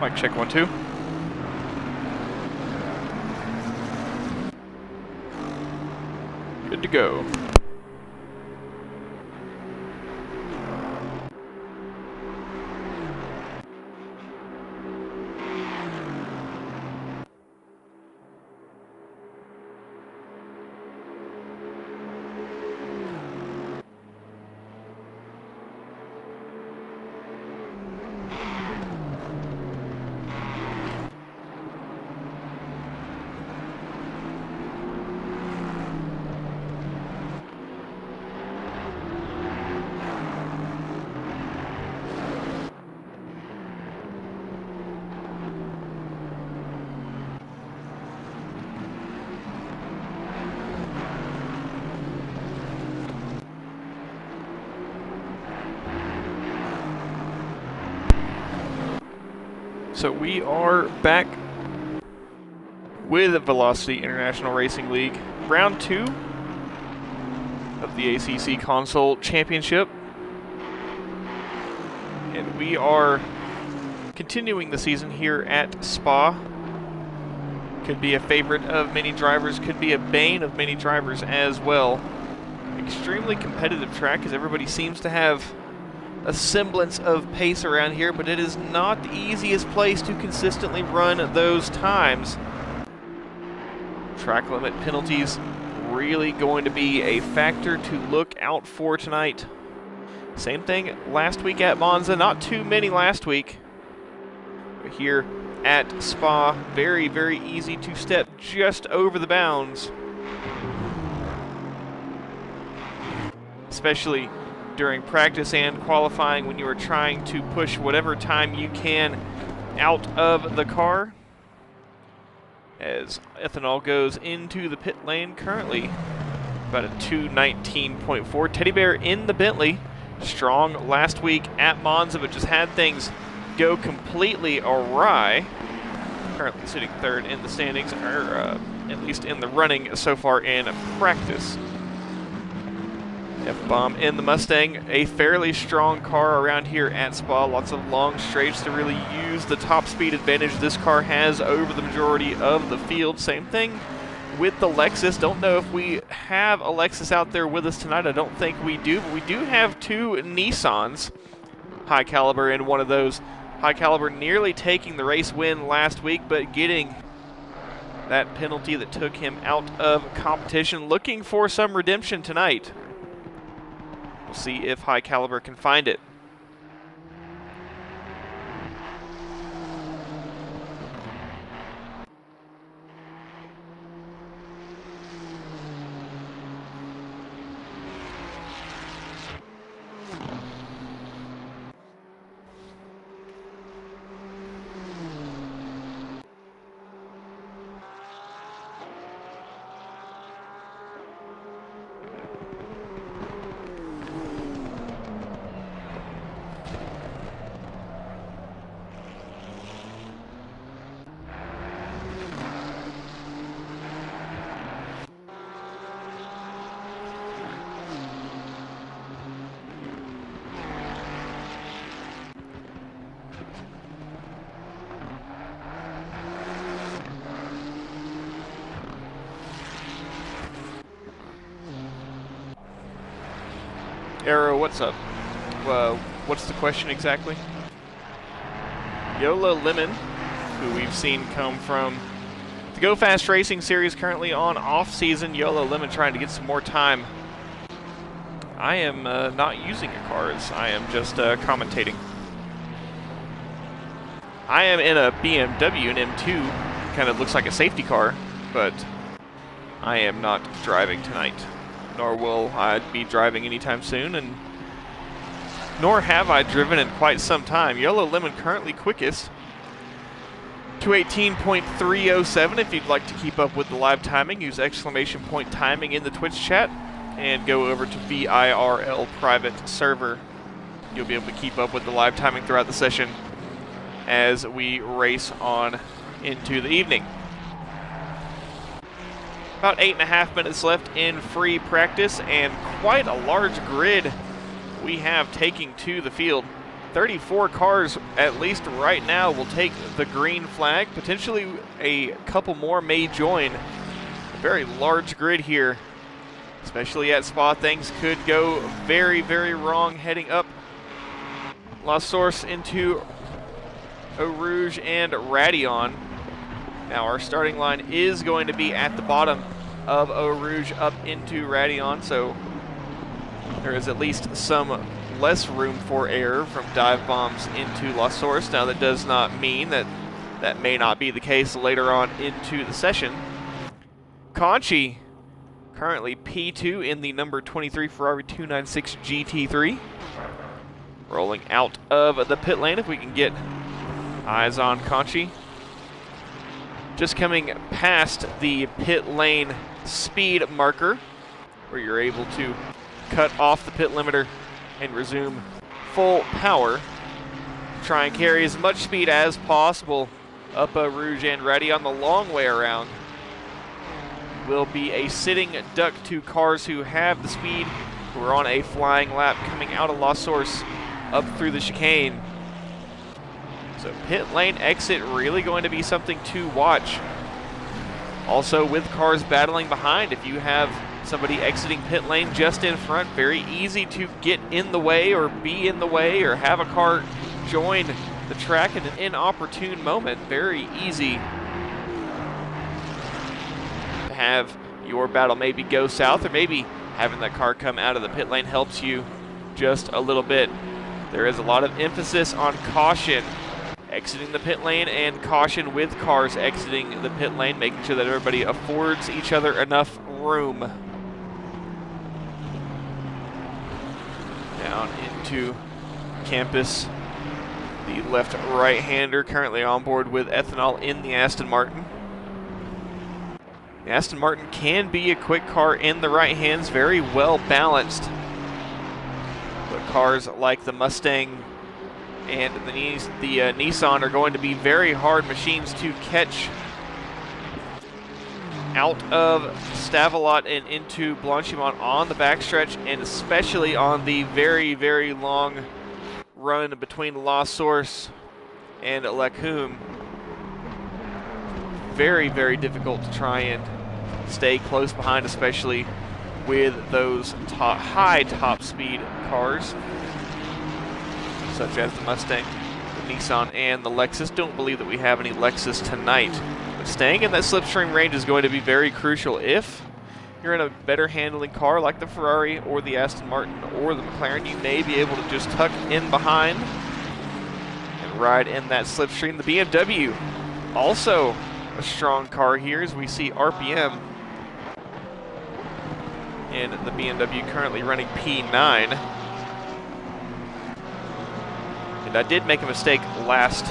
Mic check 1 2. Good to go. So we are back with Velocity International Racing League, round 2 of the ACC Console Championship. And we are continuing the season here at Spa. Could be a favorite of many drivers, could be a bane of many drivers as well. Extremely competitive track as everybody seems to have a semblance of pace around here, but it is not the easiest place to consistently run those times. Track limit penalties really going to be a factor to look out for tonight. Same thing last week at Monza, not too many last week. But here at Spa, very, very easy to step just over the bounds. Especially during practice and qualifying when you are trying to push whatever time you can out of the car. As Ethanol goes into the pit lane currently, about a 2:19.4. Teddy Bear in the Bentley, strong last week at Monza, but just had things go completely awry. Currently sitting third in the standings, or at least in the running so far in practice. F-Bomb in the Mustang, a fairly strong car around here at Spa. Lots of long straights to really use the top speed advantage this car has over the majority of the field. Same thing with the Lexus. Don't know if we have a Lexus out there with us tonight. I don't think we do, but we do have 2 Nissans. High Caliber in one of those. High Caliber nearly taking the race win last week, but getting that penalty that took him out of competition. Looking for some redemption tonight. We'll see if High Caliber can find it. Arrow, what's up? What's the question exactly? YOLO Lemon, who we've seen come from the Go Fast Racing Series, currently on off-season. YOLO Lemon trying to get some more time. I am not using a car, as I am just commentating. I am in a BMW, an M2, kind of looks like a safety car, but I am not driving tonight. Nor will I be driving anytime soon, and nor have I driven in quite some time. YOLO Lemon currently quickest, 2:18.307. If you'd like to keep up with the live timing, use exclamation point timing in the Twitch chat and go over to VIRL private server. You'll be able to keep up with the live timing throughout the session as we race on into the evening. About 8.5 minutes left in free practice, and quite a large grid we have taking to the field. 34 cars, at least right now, will take the green flag. Potentially a couple more may join. A very large grid here, especially at Spa. Things could go very, very wrong heading up La Source into Eau Rouge and Radion. Now our starting line is going to be at the bottom of Eau Rouge up into Radion, so there is at least some less room for error from dive bombs into La Source. Now that does not mean that that may not be the case later on into the session. Conchi, currently P2 in the number 23 Ferrari 296 GT3. Rolling out of the pit lane if we can get eyes on Conchi. Just coming past the pit lane speed marker, where you're able to cut off the pit limiter and resume full power. Try and carry as much speed as possible up Rouge and Radion the long way around. Will be a sitting duck to cars who have the speed, who are on a flying lap coming out of La Source up through the chicane. So pit lane exit really going to be something to watch. Also with cars battling behind, if you have somebody exiting pit lane just in front, very easy to get in the way or be in the way or have a car join the track in an inopportune moment. Very easy to have your battle maybe go south, or maybe having that car come out of the pit lane helps you just a little bit. There is a lot of emphasis on caution exiting the pit lane and caution with cars exiting the pit lane, making sure that everybody affords each other enough room. Down into campus, the left right-hander currently on board with ethanol in the Aston Martin. The Aston Martin can be a quick car in the right hands, very well balanced. But cars like the Mustang and the Nissan are going to be very hard machines to catch out of Stavelot and into Blanchimont on the backstretch, and especially on the very, very long run between La Source and Lacombe. Very, very difficult to try and stay close behind, especially with those high top speed cars, such as the Mustang, the Nissan, and the Lexus. Don't believe that we have any Lexus tonight. But staying in that slipstream range is going to be very crucial. If you're in a better handling car like the Ferrari or the Aston Martin or the McLaren, you may be able to just tuck in behind and ride in that slipstream. The BMW, also a strong car here, as we see RPM in the BMW currently running P9. And I did make a mistake last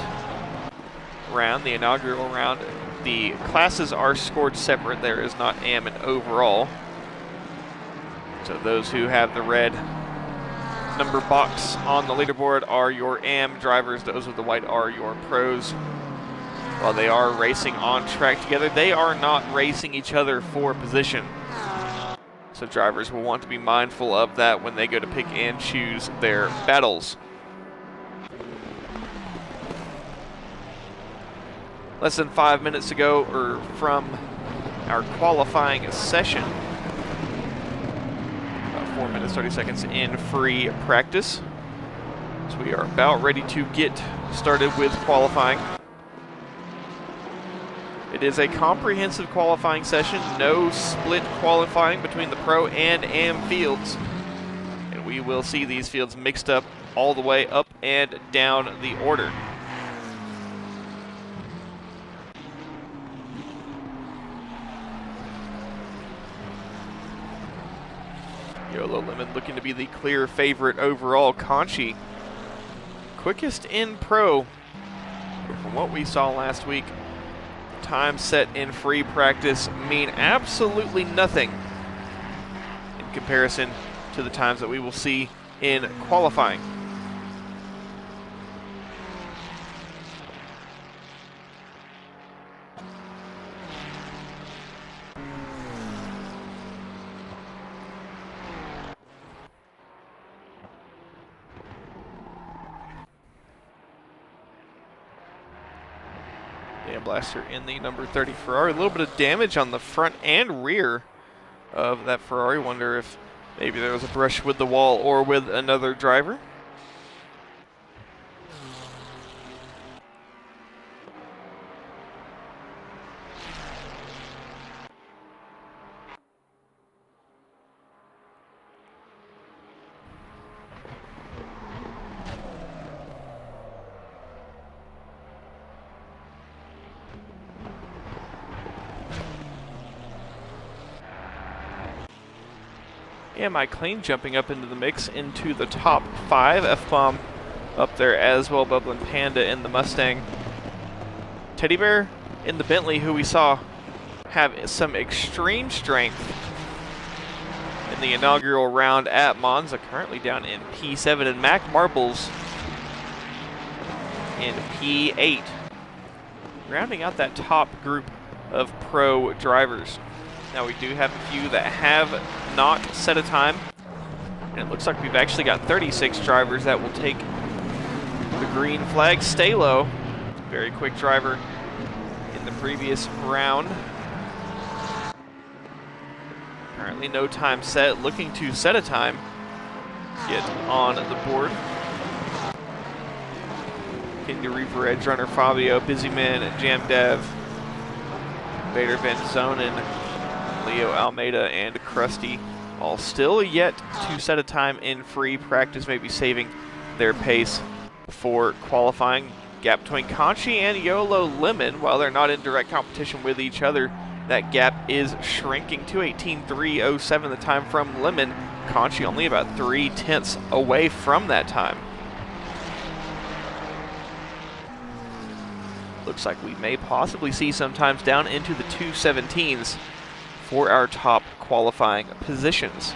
round, the inaugural round. The classes are scored separate. There is not AM and overall. So those who have the red number box on the leaderboard are your AM drivers. Those with the white are your pros. While they are racing on track together, they are not racing each other for position. So drivers will want to be mindful of that when they go to pick and choose their battles. Less than 5 minutes to go from our qualifying session. About 4 minutes, 30 seconds in free practice. So we are about ready to get started with qualifying. It is a comprehensive qualifying session, no split qualifying between the pro and AM fields. And we will see these fields mixed up all the way up and down the order. YOLO Lemon looking to be the clear favorite overall. Conchi, quickest in pro. But from what we saw last week, time set in free practice mean absolutely nothing in comparison to the times that we will see in qualifying. Sandblaster in the number 30 Ferrari. A little bit of damage on the front and rear of that Ferrari. Wonder if maybe there was a brush with the wall or with another driver. And Mike Clean jumping up into the mix into the top 5. F-Bomb up there as well. Bubbling Panda in the Mustang. Teddy Bear in the Bentley, who we saw have some extreme strength in the inaugural round at Monza, currently down in P7. And Mac Marbles in P8. Rounding out that top group of pro drivers. Now we do have a few that have not set a time, and it looks like we've actually got 36 drivers that will take the green flag. Stalo, very quick driver in the previous round. Currently no time set, looking to set a time, get on the board. Getting to Reaper Edge runner Fabio, Busyman, Jam Dev, Vader Van Zonen, Leo Almeida, and Krusty, all still yet to set a time in free practice, maybe saving their pace for qualifying. Gap between Conchi and YOLO Lemon, while they're not in direct competition with each other, that gap is shrinking to 18.307, the time from Lemon. Conchi only about 0.3 away from that time. Looks like we may possibly see sometimes down into the 2:17s for our top qualifying positions.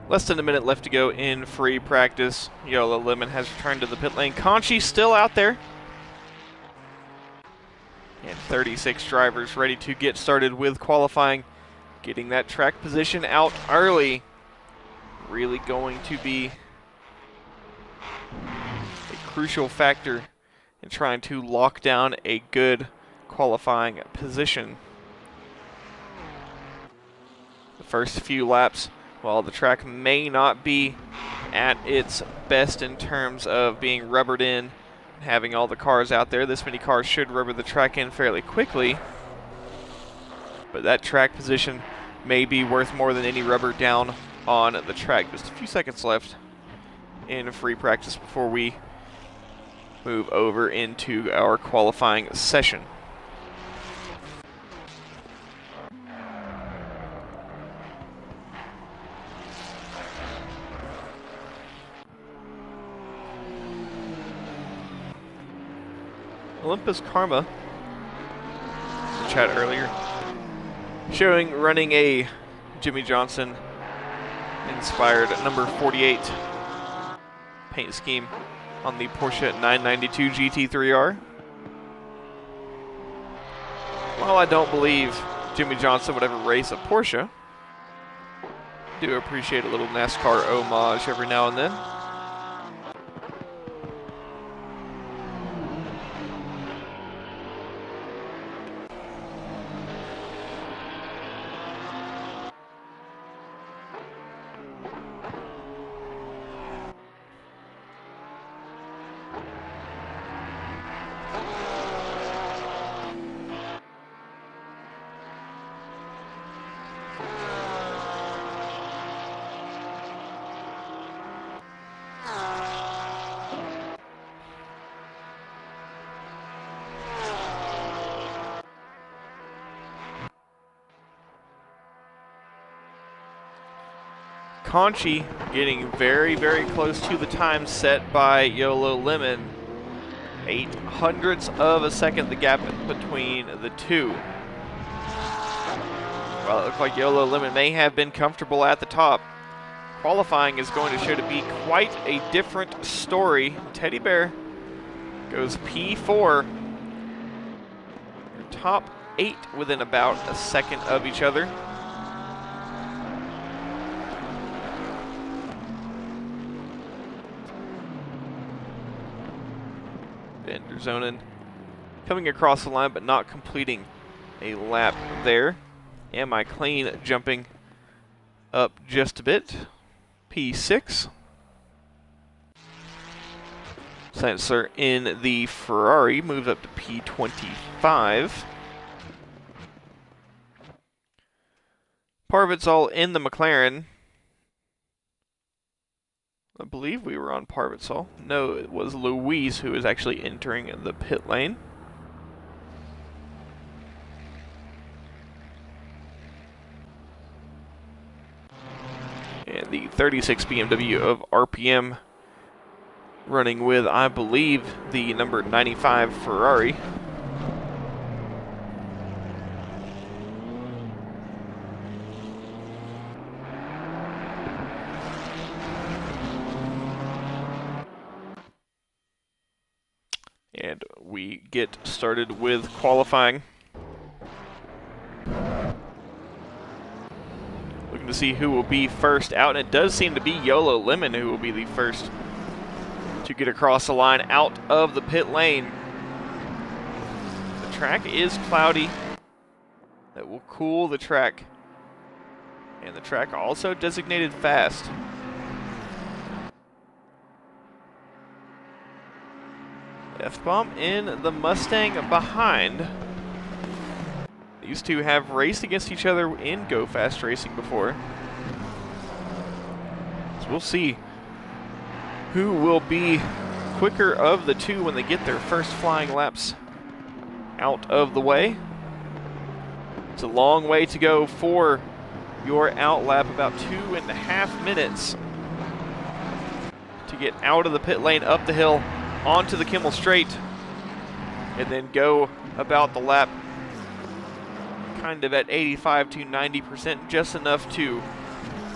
Less than a minute left to go in free practice. YOLO Lemon has returned to the pit lane. Conchi still out there. And 36 drivers ready to get started with qualifying. Getting that track position out early. Really going to be a crucial factor in trying to lock down a good qualifying position. The first few laps, while the track may not be at its best in terms of being rubbered in, having all the cars out there, this many cars should rubber the track in fairly quickly. But that track position may be worth more than any rubber down on the track. Just a few seconds left in free practice before we move over into our qualifying session. Olympus Karma, in the chat earlier, showing running a Jimmy Johnson inspired number 48 paint scheme on the Porsche 992 GT3R. While I don't believe Jimmy Johnson would ever race a Porsche, I do appreciate a little NASCAR homage every now and then. Conchi getting very, very close to the time set by YOLO Lemon. 0.08 of a second, the gap between the two. Well, it looked like YOLO Lemon may have been comfortable at the top. Qualifying is going to show to be quite a different story. Teddy Bear goes P4. Your top 8 within about a second of each other. Zonin coming across the line but not completing a lap there. Am I Clean jumping up just a bit. P6. Sensor in the Ferrari moves up to P25. Parvitz in the McLaren. I believe we were on Parvitz. No, it was Louise who was actually entering the pit lane. And the 36 BMW of RPM running with, I believe, the number 95 Ferrari. And we get started with qualifying. Looking to see who will be first out, and it does seem to be YOLO Lemon who will be the first to get across the line out of the pit lane. The track is cloudy. That will cool the track. And the track also designated fast. F-bomb in the Mustang behind. These two have raced against each other in Go Fast Racing before. So we'll see who will be quicker of the two when they get their first flying laps out of the way. It's a long way to go for your out lap, about 2.5 minutes to get out of the pit lane, up the hill, onto the Kimmel Straight, and then go about the lap kind of at 85 to 90%, just enough to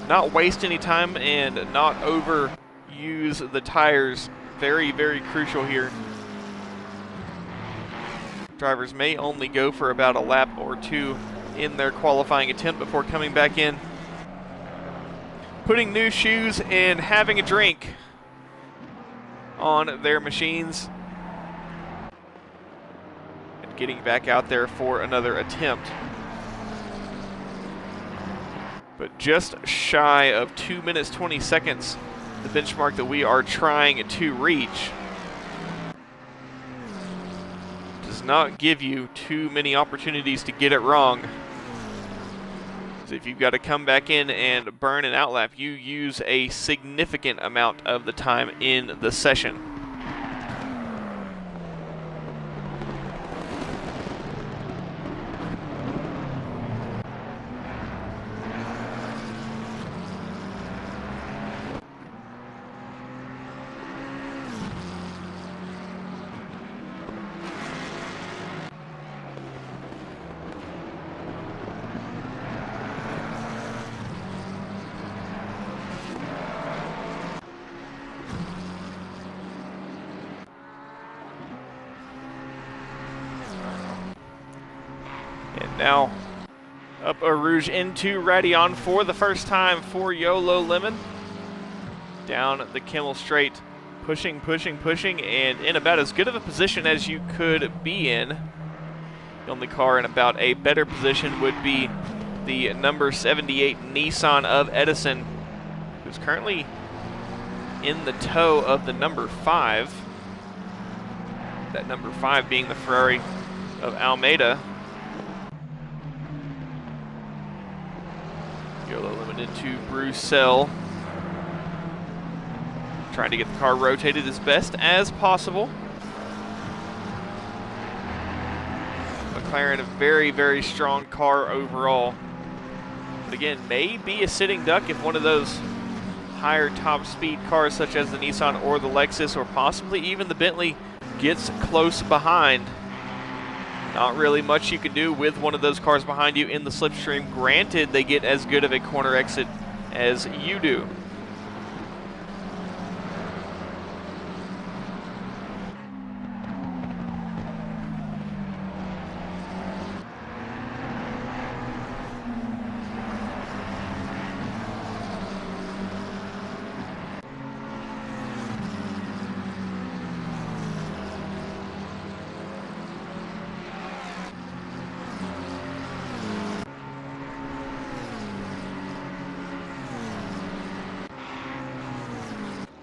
not waste any time and not overuse the tires. Very, very crucial here. Drivers may only go for about a lap or two in their qualifying attempt before coming back in, putting new shoes and having a drink on their machines, and getting back out there for another attempt. But just shy of 2 minutes 20 seconds, the benchmark that we are trying to reach. Does not give you too many opportunities to get it wrong. So if you've got to come back in and burn an outlap, you use a significant amount of the time in the session. Now, up a Rouge into Radeon for the first time for YOLO Lemon. Down the Kimmel Straight, pushing, and in about as good of a position as you could be in. The only car in about a better position would be the number 78 Nissan of Edison, who's currently in the tow of the number 5. That number 5 being the Ferrari of Almeida. YOLO Lemon into Bruxelles, trying to get the car rotated as best as possible. McLaren, a very, very strong car overall. But again, may be a sitting duck if one of those higher top speed cars such as the Nissan or the Lexus or possibly even the Bentley gets close behind. Not really much you can do with one of those cars behind you in the slipstream. Granted, they get as good of a corner exit as you do.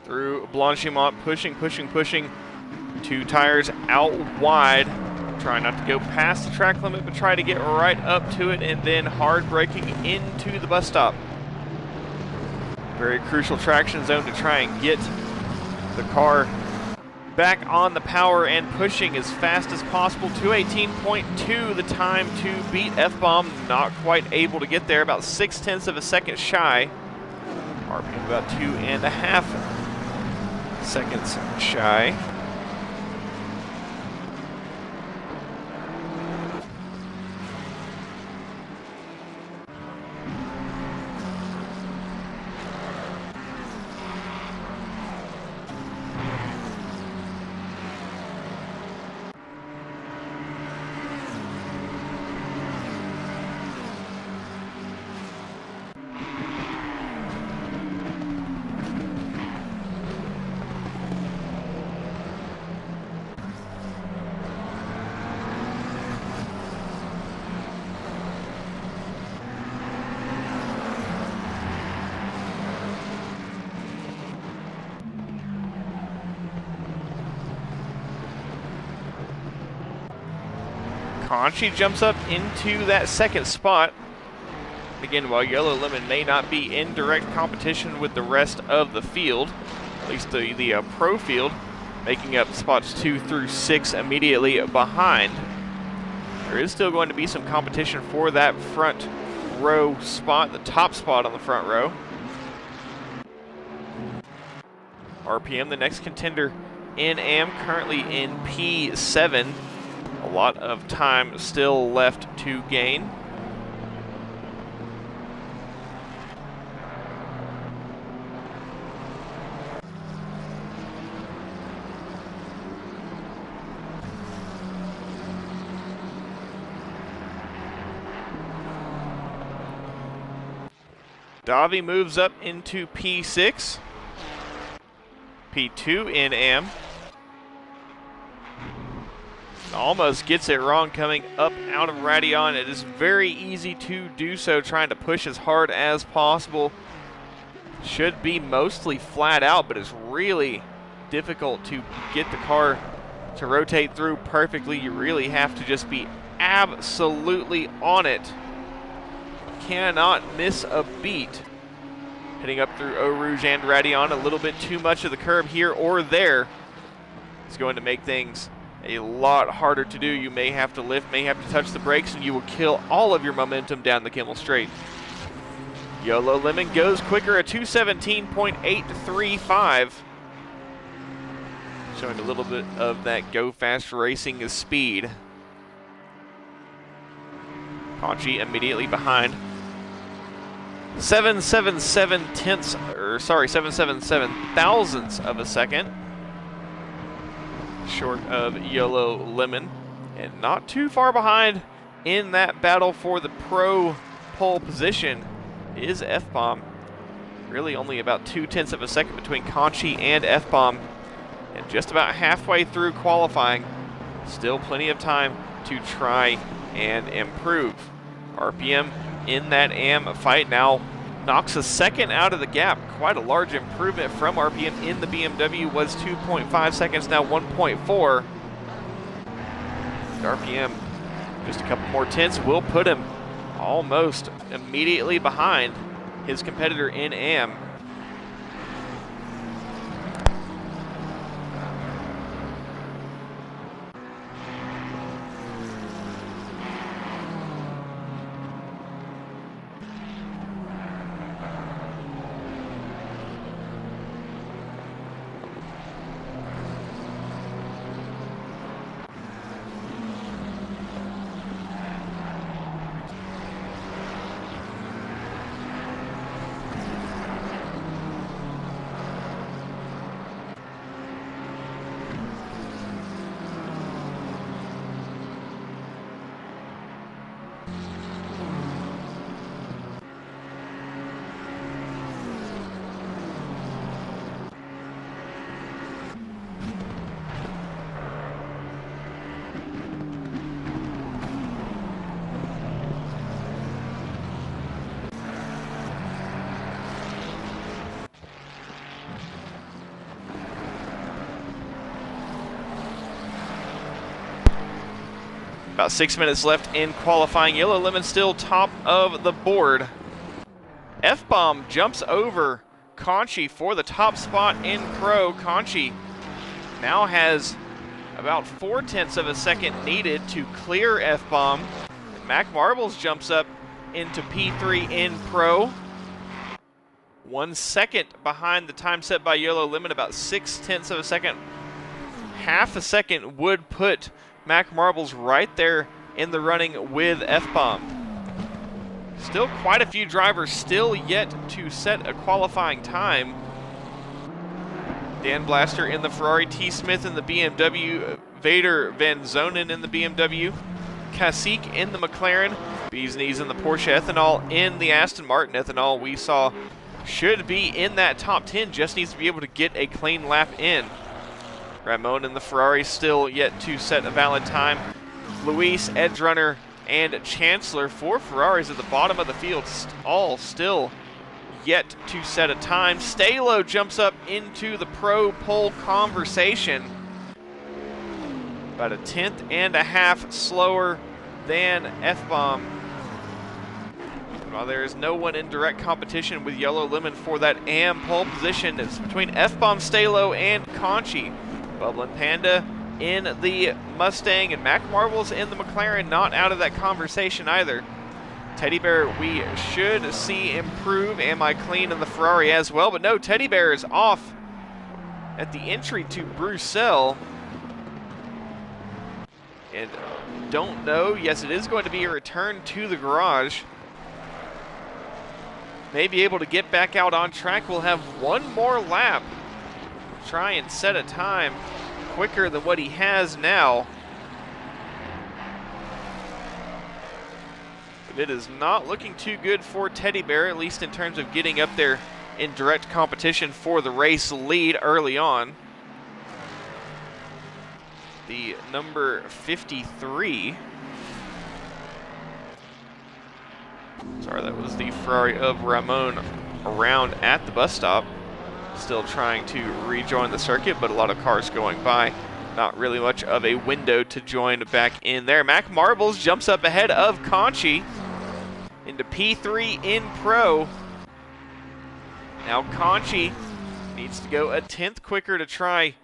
Through Blanchimont, pushing. 2 tires out wide. Trying not to go past the track limit, but try to get right up to it, and then hard braking into the bus stop. Very crucial traction zone to try and get the car back on the power and pushing as fast as possible. 2:18.2 the time to beat F-Bomb. Not quite able to get there, about 0.6 of a second shy. RPM about 2.5 seconds shy. Conchi jumps up into that second spot. Again, while Yellow Lemon may not be in direct competition with the rest of the field, at least the pro field, making up spots 2 through 6 immediately behind, there is still going to be some competition for that front row spot, the top spot on the front row. RPM, the next contender in AM, currently in P7. A lot of time still left to gain. Davi moves up into P6. P2 in AM. Almost gets it wrong coming up out of Radion. It is very easy to do so, trying to push as hard as possible. Should be mostly flat out, but it's really difficult to get the car to rotate through perfectly. You really have to just be absolutely on it. Cannot miss a beat. Heading up through Eau Rouge and Radion, a little bit too much of the curb here or there is going to make things a lot harder to do. You may have to lift, may have to touch the brakes, and you will kill all of your momentum down the Kimmel Straight. Yellow Lemon goes quicker at 2:17.835. Showing a little bit of that go fast racing speed. Conchi immediately behind. 777 thousandths of a second short of Yellow Lemon, and not too far behind in that battle for the pro pole position is F-Bomb. Really only about 0.2 of a second between Conchi and F-Bomb, and just about halfway through qualifying. Still plenty of time to try and improve. RPM in that AM fight now knocks a second out of the gap. Quite a large improvement from RPM in the BMW. Was 2.5 seconds, now 1.4. RPM, just a couple more tenths will put him almost immediately behind his competitor in AM. About 6 minutes left in qualifying. Yellow Lemon still top of the board. F-Bomb jumps over Conchi for the top spot in Pro. Conchi now has about 0.4 of a second needed to clear F-Bomb. Mac Marbles jumps up into P3 in Pro. 1 second behind the time set by Yellow Lemon, about 0.6 of a second. Half a second would put Mac Marbles right there in the running with F-Bomb. Still quite a few drivers still yet to set a qualifying time. Dan Blaster in the Ferrari, T. Smith in the BMW, Vader Van Zonen in the BMW, Kasich in the McLaren, Bees Knees in the Porsche, Ethanol in the Aston Martin. Ethanol we saw should be in that top 10, just needs to be able to get a clean lap in. Ramon in the Ferrari still yet to set a valid time. Luis, Edge Runner, and Chancellor, 4 Ferraris at the bottom of the field, all still yet to set a time. Stalo jumps up into the Pro pole conversation. About 1.5 tenths slower than F-Bomb. While there is no one in direct competition with Yellow Lemon for that AM pole position, it's between F-Bomb, Stalo, and Conchi. Bubbling Panda in the Mustang and Mac Marbles in the McLaren, not out of that conversation either. Teddy Bear we should see improve. Am I Clean in the Ferrari as well? But no, Teddy Bear is off at the entry to Bruxelles. And don't know, yes, it is going to be a return to the garage. May be able to get back out on track. We'll have one more lap. Try and set a time quicker than what he has now. But it is not looking too good for Teddy Bear, at least in terms of getting up there in direct competition for the race lead early on. The number 53. Sorry, that was the Ferrari of Ramon around at the bus stop. Still trying to rejoin the circuit, but a lot of cars going by. Not really much of a window to join back in there. Mac Marbles jumps up ahead of Conchi into P3 in Pro. Now Conchi needs to go 1/10 quicker to try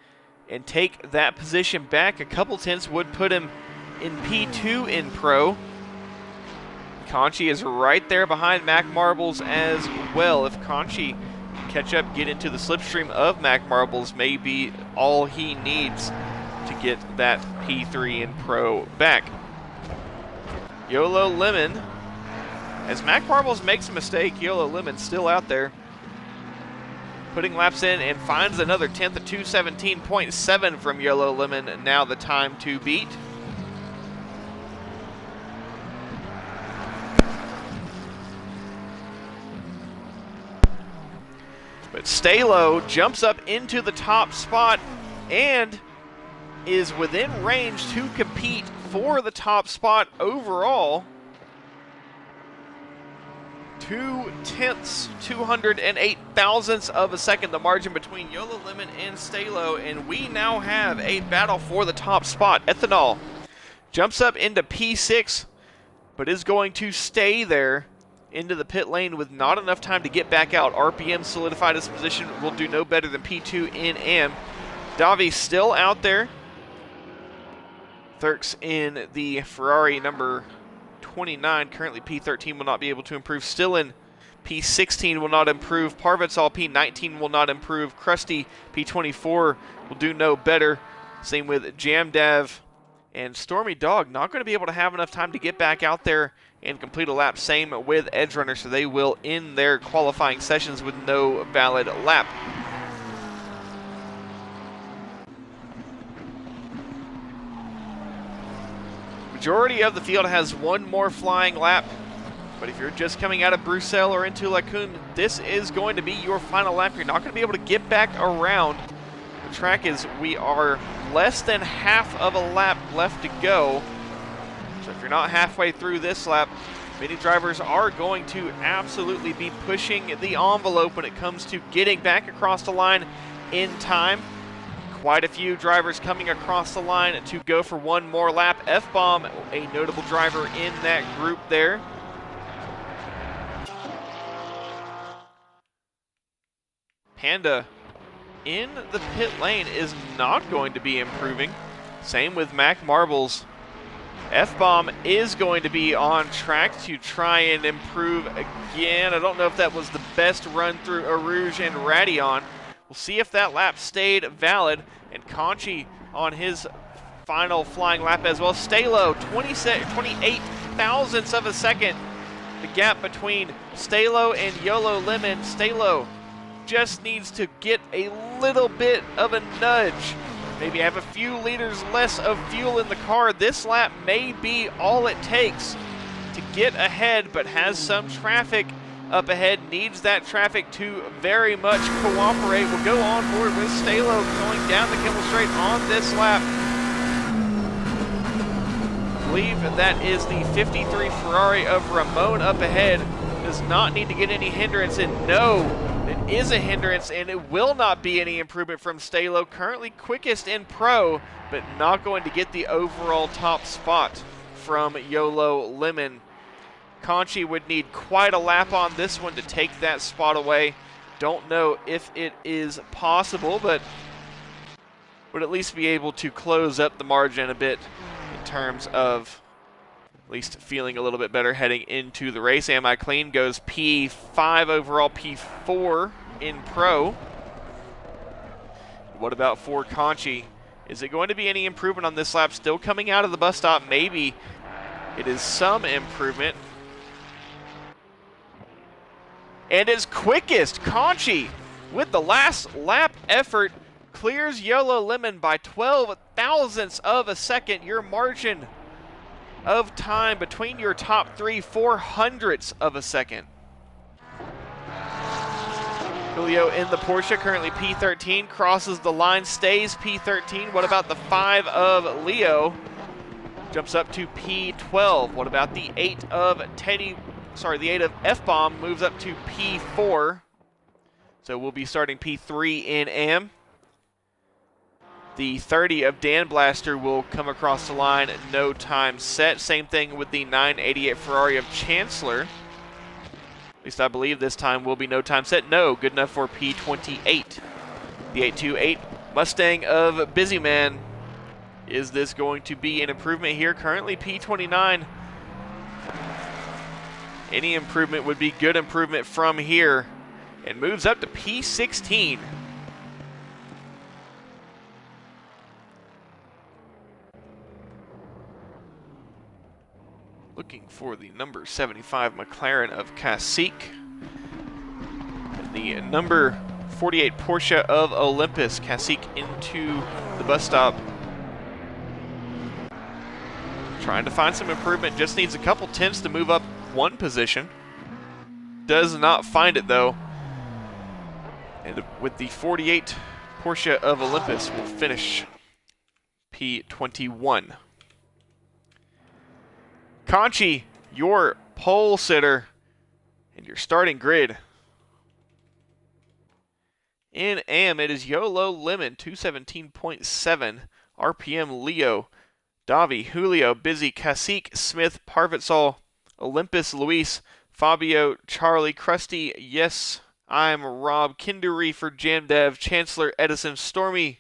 and take that position back. A couple tenths would put him in P2 in Pro. Conchi is right there behind Mac Marbles as well. If Conchi catch up, get into the slipstream of Mac Marbles, may be all he needs to get that P3 in Pro back. YOLO Lemon, as Mac Marbles makes a mistake, YOLO Lemon still out there, putting laps in and finds another 1/10 at 2:17.7 from YOLO Lemon, now the time to beat. But Stalo jumps up into the top spot and is within range to compete for the top spot overall. 0.2 208 thousandths of a second, the margin between YOLO Lemon and Stalo, and we now have a battle for the top spot. Ethanol jumps up into P6, but is going to stay there into the pit lane with not enough time to get back out. RPM solidified his position, will do no better than P2 in AM. Davi still out there. Thurks in the Ferrari number 29, currently P13, will not be able to improve. Still in P16 will not improve. Parvitsal P19 will not improve. Krusty P24 will do no better. Same with Jamdav and Stormy Dog, not going to be able to have enough time to get back out there and complete a lap. Same with Edge Runner, so they will end their qualifying sessions with no valid lap. Majority of the field has one more flying lap, but if you're just coming out of Bruxelles or into Lacoune, this is going to be your final lap. You're not going to be able to get back around. The track is, we are less than half of a lap left to go. So if you're not halfway through this lap, many drivers are going to absolutely be pushing the envelope when it comes to getting back across the line in time. Quite a few drivers coming across the line to go for one more lap. F-Bomb, a notable driver in that group there. Panda in the pit lane is not going to be improving. Same with Mac Marbles. F-Bomb is going to be on track to try and improve again. I don't know if that was the best run through Arouge and Radion. We'll see if that lap stayed valid. And Conchi on his final flying lap as well. Stalo, 28 thousandths of a second. The gap between Stalo and YOLO Lemon. Stalo just needs to get a little bit of a nudge. Maybe have a few liters less of fuel in the car. This lap may be all it takes to get ahead, but has some traffic up ahead. Needs that traffic to very much cooperate. We'll go on board with Stalo going down the Kimmel Straight on this lap. I believe that is the 53 Ferrari of Ramon up ahead. Does not need to get any hindrance, and no, it is a hindrance, and it will not be any improvement from Stalo. Currently quickest in Pro, but not going to get the overall top spot from YOLO Lemon. Conchi would need quite a lap on this one to take that spot away. Don't know if it is possible, but would at least be able to close up the margin a bit in terms of at least feeling a little bit better heading into the race. Am I Clean goes P5 overall, P4 in Pro. What about for Conchi? Is it going to be any improvement on this lap? Still coming out of the bus stop, maybe it is some improvement. And is quickest, Conchi, with the last lap effort, clears YOLO Lemon by 12 thousandths of a second. Your margin of time between your top three, 400ths of a second. Julio in the Porsche, currently P13, crosses the line, stays P13. What about the 5 of Leo? Jumps up to P12. What about the 8 of the 8 of F-Bomb moves up to P4. So we'll be starting P3 in AM. The 30 of Dan Blaster will come across the line, no time set. Same thing with the 988 Ferrari of Chancellor. At least I believe this time will be no time set. No, good enough for P28. The 828 Mustang of Busy Man. Is this going to be an improvement here? Currently P29. Any improvement would be good improvement from here. And moves up to P16. Looking for the number 75 McLaren of Cacique. And the number 48 Porsche of Olympus. Cacique into the bus stop. Trying to find some improvement. Just needs a couple tenths to move up one position. Does not find it though. And with the 48 Porsche of Olympus, will finish P21. Conchi, your pole sitter and your starting grid. In AM, it is YOLO Lemon, 217.7. RPM Leo, Davi, Julio, Busy, Cacique, Smith, Parvitsol, Olympus, Luis, Fabio, Charlie, Krusty, Yes, I'm Rob, Kindery for Jam Dev, Chancellor, Edison, Stormy,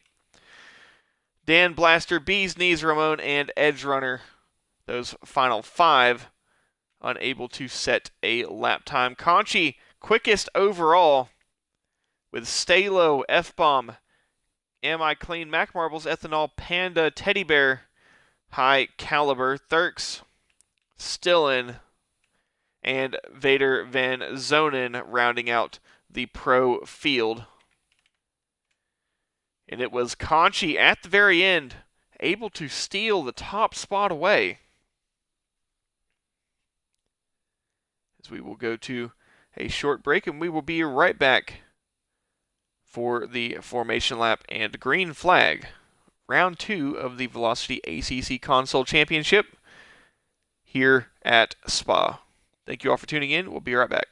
Dan Blaster, Bees Knees, Ramon, and Edge Runner. Those final 5 unable to set a lap time. Conchi, quickest overall with Stalo, F-Bomb, Am I Clean, Mac Marbles, Ethanol, Panda, Teddy Bear, High Caliber, Thurks, Stillin, and Vader Van Zonen rounding out the pro field. And it was Conchi at the very end able to steal the top spot away. As we will go to a short break, and we will be right back for the formation lap and green flag. Round 2 of the Velocity ACC Console Championship here at Spa. Thank you all for tuning in. We'll be right back.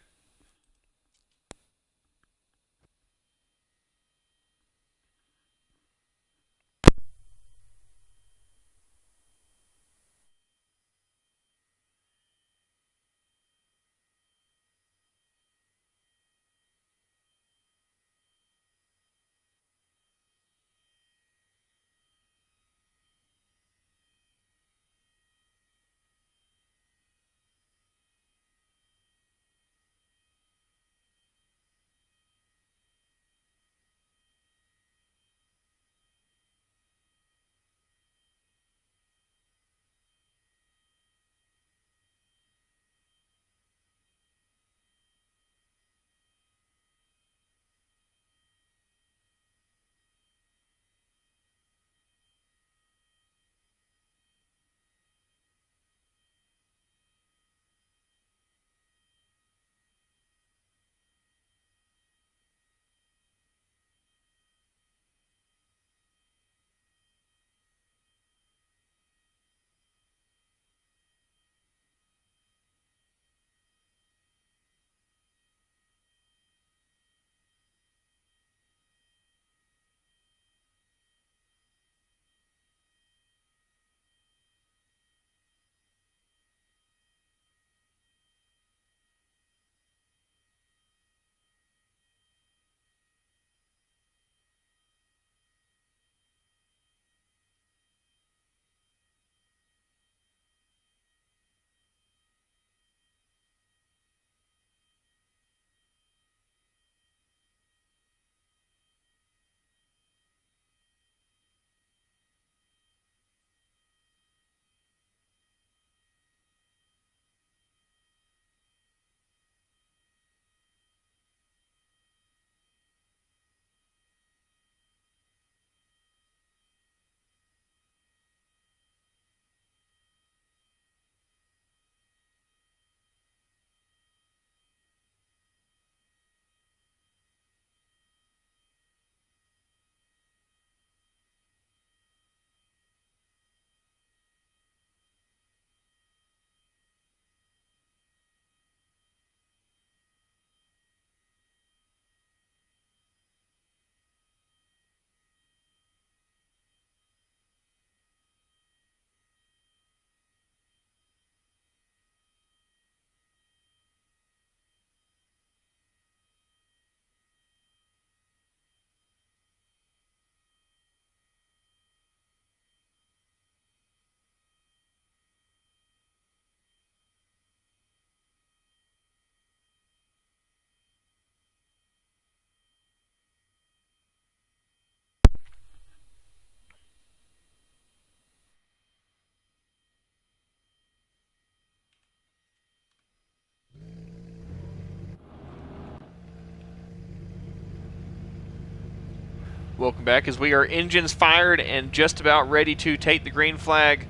Welcome back as we are engines fired and just about ready to take the green flag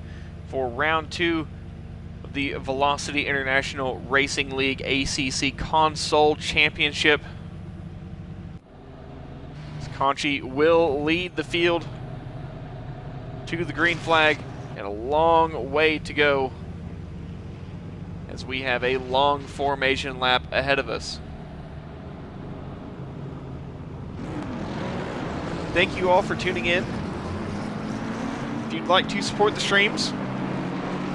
for round 2 of the Velocity International Racing League ACC Console Championship. Conchi will lead the field to the green flag and a long way to go as we have a long formation lap ahead of us. Thank you all for tuning in. If you'd like to support the streams,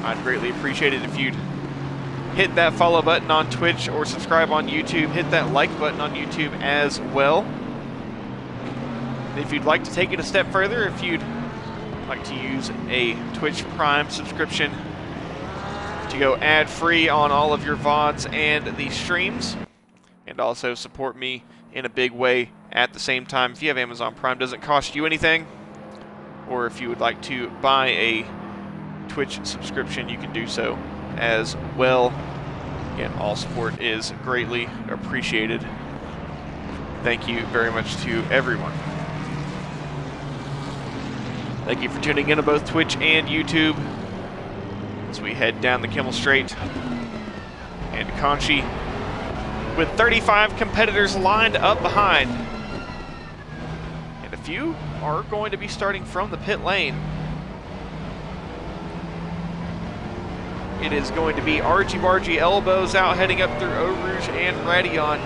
I'd greatly appreciate it if you'd hit that follow button on Twitch or subscribe on YouTube. Hit that like button on YouTube as well. And if you'd like to take it a step further, if you'd like to use a Twitch Prime subscription to go ad-free on all of your VODs and the streams, and also support me in a big way at the same time. If you have Amazon Prime, it doesn't cost you anything. Or if you would like to buy a Twitch subscription, you can do so as well. Again, all support is greatly appreciated. Thank you very much to everyone. Thank you for tuning in to both Twitch and YouTube as we head down the Kimmel Straight. And Conchi with 35 competitors lined up behind. And a few are going to be starting from the pit lane. It is going to be argy-bargy elbows out heading up through Eau Rouge and Radion,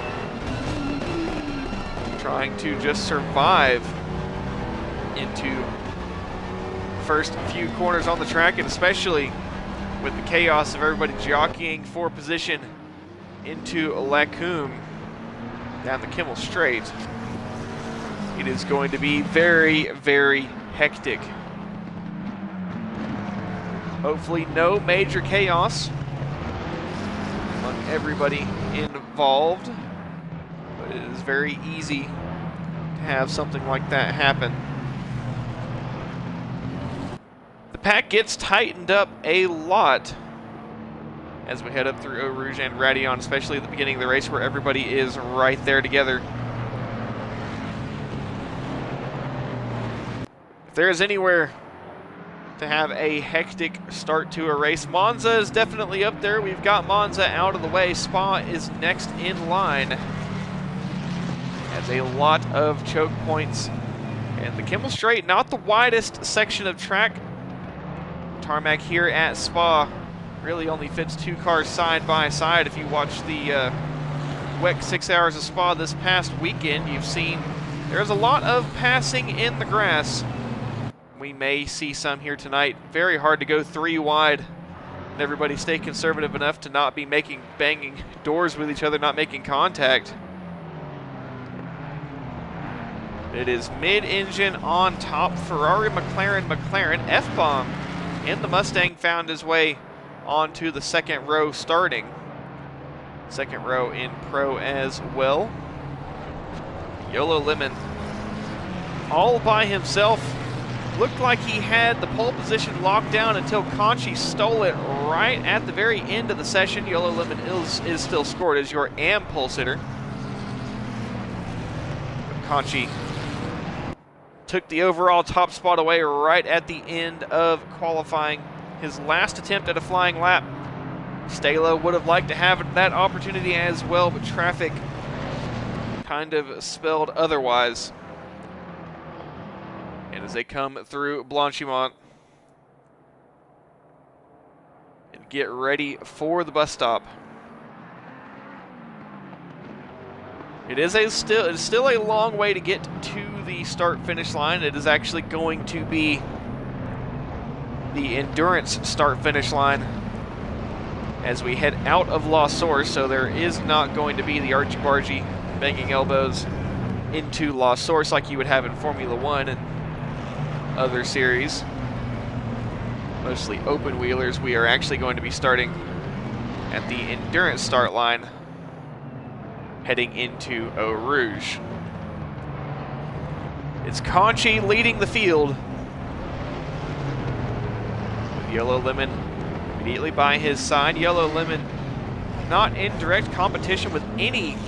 trying to just survive into first few corners on the track, and especially with the chaos of everybody jockeying for position into Lacombe down the Kimmel Straight. It is going to be very, very hectic. Hopefully no major chaos among everybody involved, but it is very easy to have something like that happen. The pack gets tightened up a lot as we head up through Eau Rouge and Radion, especially at the beginning of the race where everybody is right there together. If there is anywhere to have a hectic start to a race, Monza is definitely up there. We've got Monza out of the way. Spa is next in line. Has a lot of choke points. And the Kimmel Straight, not the widest section of track. Tarmac here at Spa really only fits 2 cars side by side. If you watch the WEC 6 Hours of Spa this past weekend, you've seen there's a lot of passing in the grass. We may see some here tonight. Very hard to go 3 wide and everybody stay conservative enough to not be banging doors with each other, not making contact. It is mid-engine on top. Ferrari, McLaren, F-bomb. And the Mustang found his way onto the second row starting. Second row in pro as well. YOLO Lemon all by himself. Looked like he had the pole position locked down until Conchi stole it right at the very end of the session. YOLO Lemon is still scored as your AM pole sitter. Conchi took the overall top spot away right at the end of qualifying. His last attempt at a flying lap. Stalo would have liked to have that opportunity as well, but traffic kind of spelled otherwise. And as they come through Blanchimont and get ready for the bus stop. It is still a long way to get to the start-finish line. It is actually going to be the endurance start-finish line as we head out of La Source, so there is not going to be the argy-bargy banging elbows into La Source like you would have in Formula 1 and other series. Mostly open wheelers. We are actually going to be starting at the endurance start line heading into Eau Rouge. It's Conchi leading the field with YOLO Lemon immediately by his side. YOLO Lemon not in direct competition with any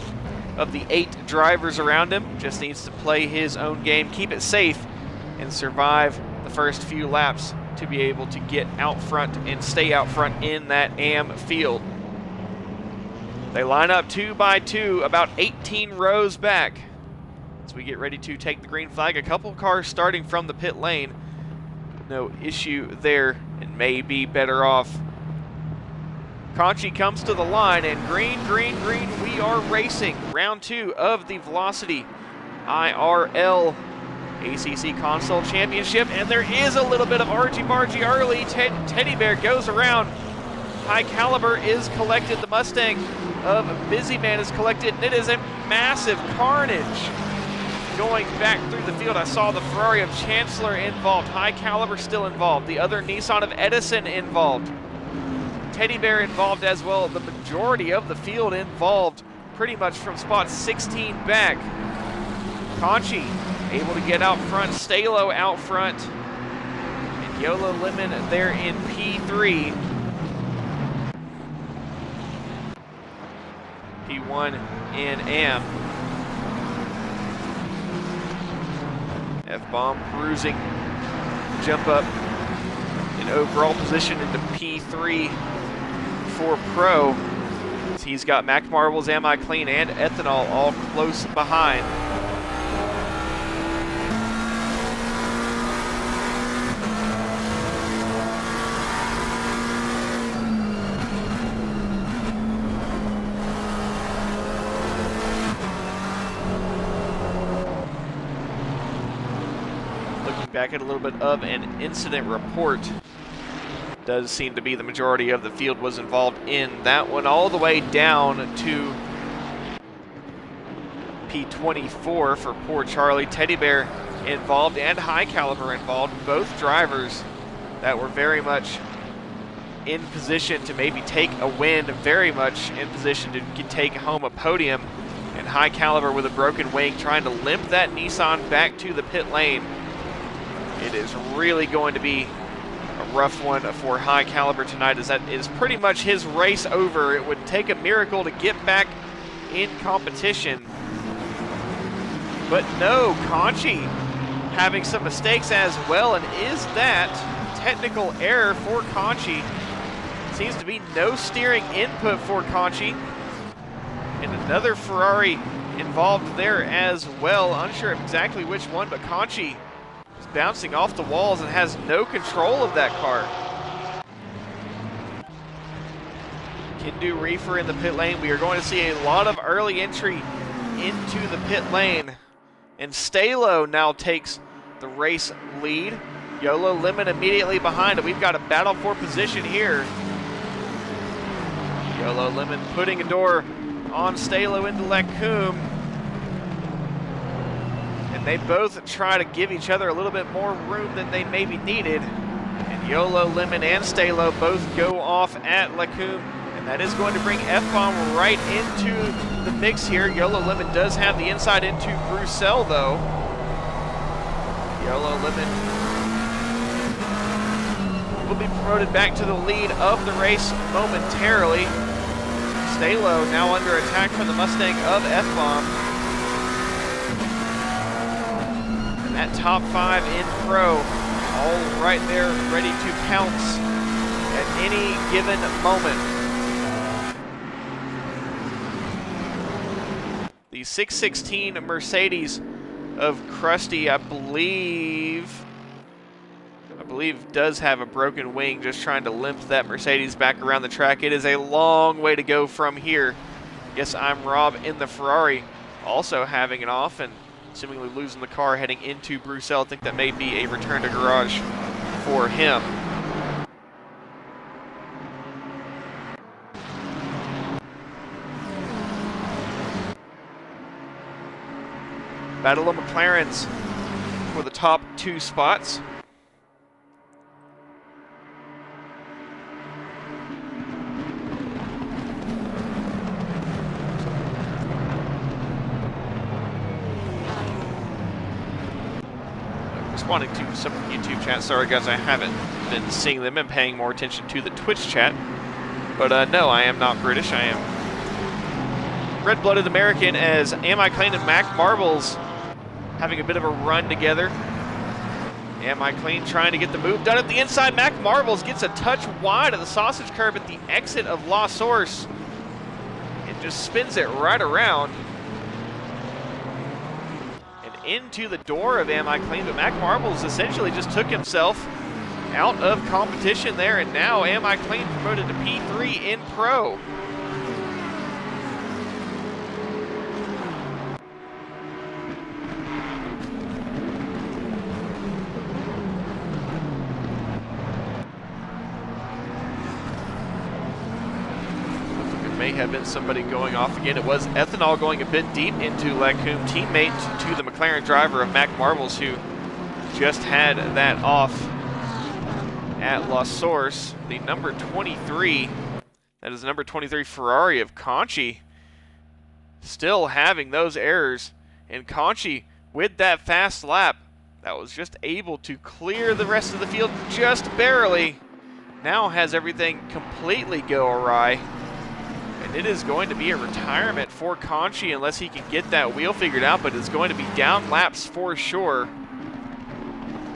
of the 8 drivers around him. Just needs to play his own game, keep it safe, and survive the first few laps to be able to get out front and stay out front in that AM field. They line up 2 by 2, about 18 rows back, as we get ready to take the green flag. A couple cars starting from the pit lane. No issue there, and may be better off. Conchi comes to the line, and green, green, green, we are racing. Round 2 of the Velocity IRL ACC Console Championship, and there is a little bit of argy-bargy early. Teddy Bear goes around. High Caliber is collected. The Mustang of Busy Man is collected, and it is a massive carnage going back through the field. I saw the Ferrari of Chancellor involved. High Caliber still involved. The other Nissan of Edison involved. Teddy Bear involved as well. The majority of the field involved pretty much from spot 16 back. Conchi able to get out front. Stalo out front. And Yola Lemon there in P3. P1 in AM. F-Bomb cruising, jump up in overall position into P3 for Pro. He's got Mac Marbles, Am I Clean, and Ethanol all close behind. Back at a little bit of an incident report. Does seem to be the majority of the field was involved in that one, all the way down to P24 for poor Charlie. Teddy Bear involved and High Caliber involved, both drivers that were very much in position to maybe take a win, very much in position to take home a podium, and High Caliber with a broken wing trying to limp that Nissan back to the pit lane. It is really going to be a rough one for High Caliber tonight, as that is pretty much his race over. It would take a miracle to get back in competition. But no, Conchi having some mistakes as well, and is that technical error for Conchi? Seems to be no steering input for Conchi. And another Ferrari involved there as well. Unsure exactly which one, but Conchi is bouncing off the walls and has no control of that car. Kindu Reefer in the pit lane. We are going to see a lot of early entry into the pit lane. And Stalo now takes the race lead. YOLO Lemon immediately behind him. We've got a battle for position here. YOLO Lemon putting a door on Stalo into Lacombe. And they both try to give each other a little bit more room than they maybe needed. And YOLO Lemon and Stalo both go off at Lacombe. And that is going to bring F-Bomb right into the mix here. YOLO Lemon does have the inside into Bruxelles, though. YOLO Lemon will be promoted back to the lead of the race momentarily. Stalo now under attack from the Mustang of F-Bomb. And that top 5 in Pro, all right there, ready to pounce at any given moment. The 616 Mercedes of Krusty, I believe does have a broken wing, just trying to limp that Mercedes back around the track. It is a long way to go from here. Yes, I'm Rob in the Ferrari, also having it off and seemingly losing the car heading into Bruxelles. I think that may be a return to garage for him. Battle of McLarens for the top 2 spots. Responding to some YouTube chat. Sorry guys, I haven't been seeing them and paying more attention to the Twitch chat. But no, I am not British. I am red-blooded American as Am I Clean and Mac Marbles having a bit of a run together. Am I Clean trying to get the move done at the inside. Mac Marbles gets a touch wide of the sausage curve at the exit of La Source. It just spins it right around and into the door of Am I Clean, but Mac Marbles essentially just took himself out of competition there, and now Am I Clean promoted to P3 in Pro. May have been somebody going off again. It was Ethanol going a bit deep into Lacombe, teammate to the McLaren driver of Mac Marbles, who just had that off at La Source. The number 23, that is number 23 Ferrari of Conchi, still having those errors. And Conchi, with that fast lap, that was just able to clear the rest of the field just barely, now has everything completely go awry. And it is going to be a retirement for Conchi unless he can get that wheel figured out, but it's going to be down laps for sure.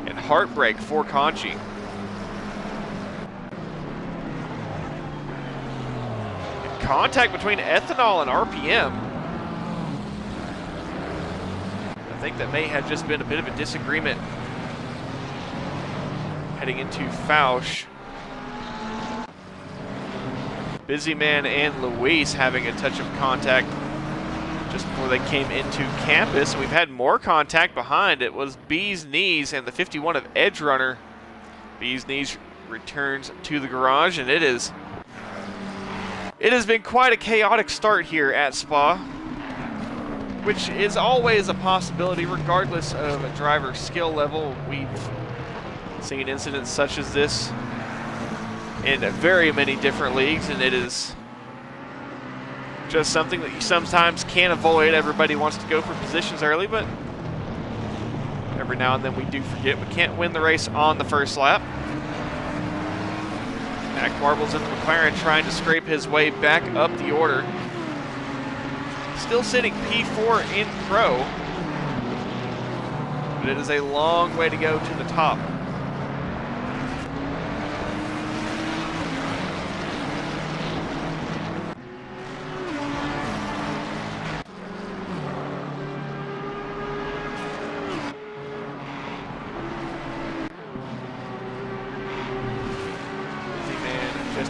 And heartbreak for Conchi. And contact between Ethanol and RPM. I think that may have just been a bit of a disagreement heading into Fausch. Busy Man and Luis having a touch of contact just before they came into campus. We've had more contact behind. It was Bees Knees and the 51 of Edge Runner. Bees Knees returns to the garage, and it has been quite a chaotic start here at Spa, which is always a possibility regardless of a driver's skill level. We've seen incidents such as this in very many different leagues, and it is just something that you sometimes can't avoid. Everybody wants to go for positions early, but every now and then we do forget we can't win the race on the first lap. Mac Marbles in the McLaren trying to scrape his way back up the order. Still sitting P4 in Pro, but it is a long way to go to the top.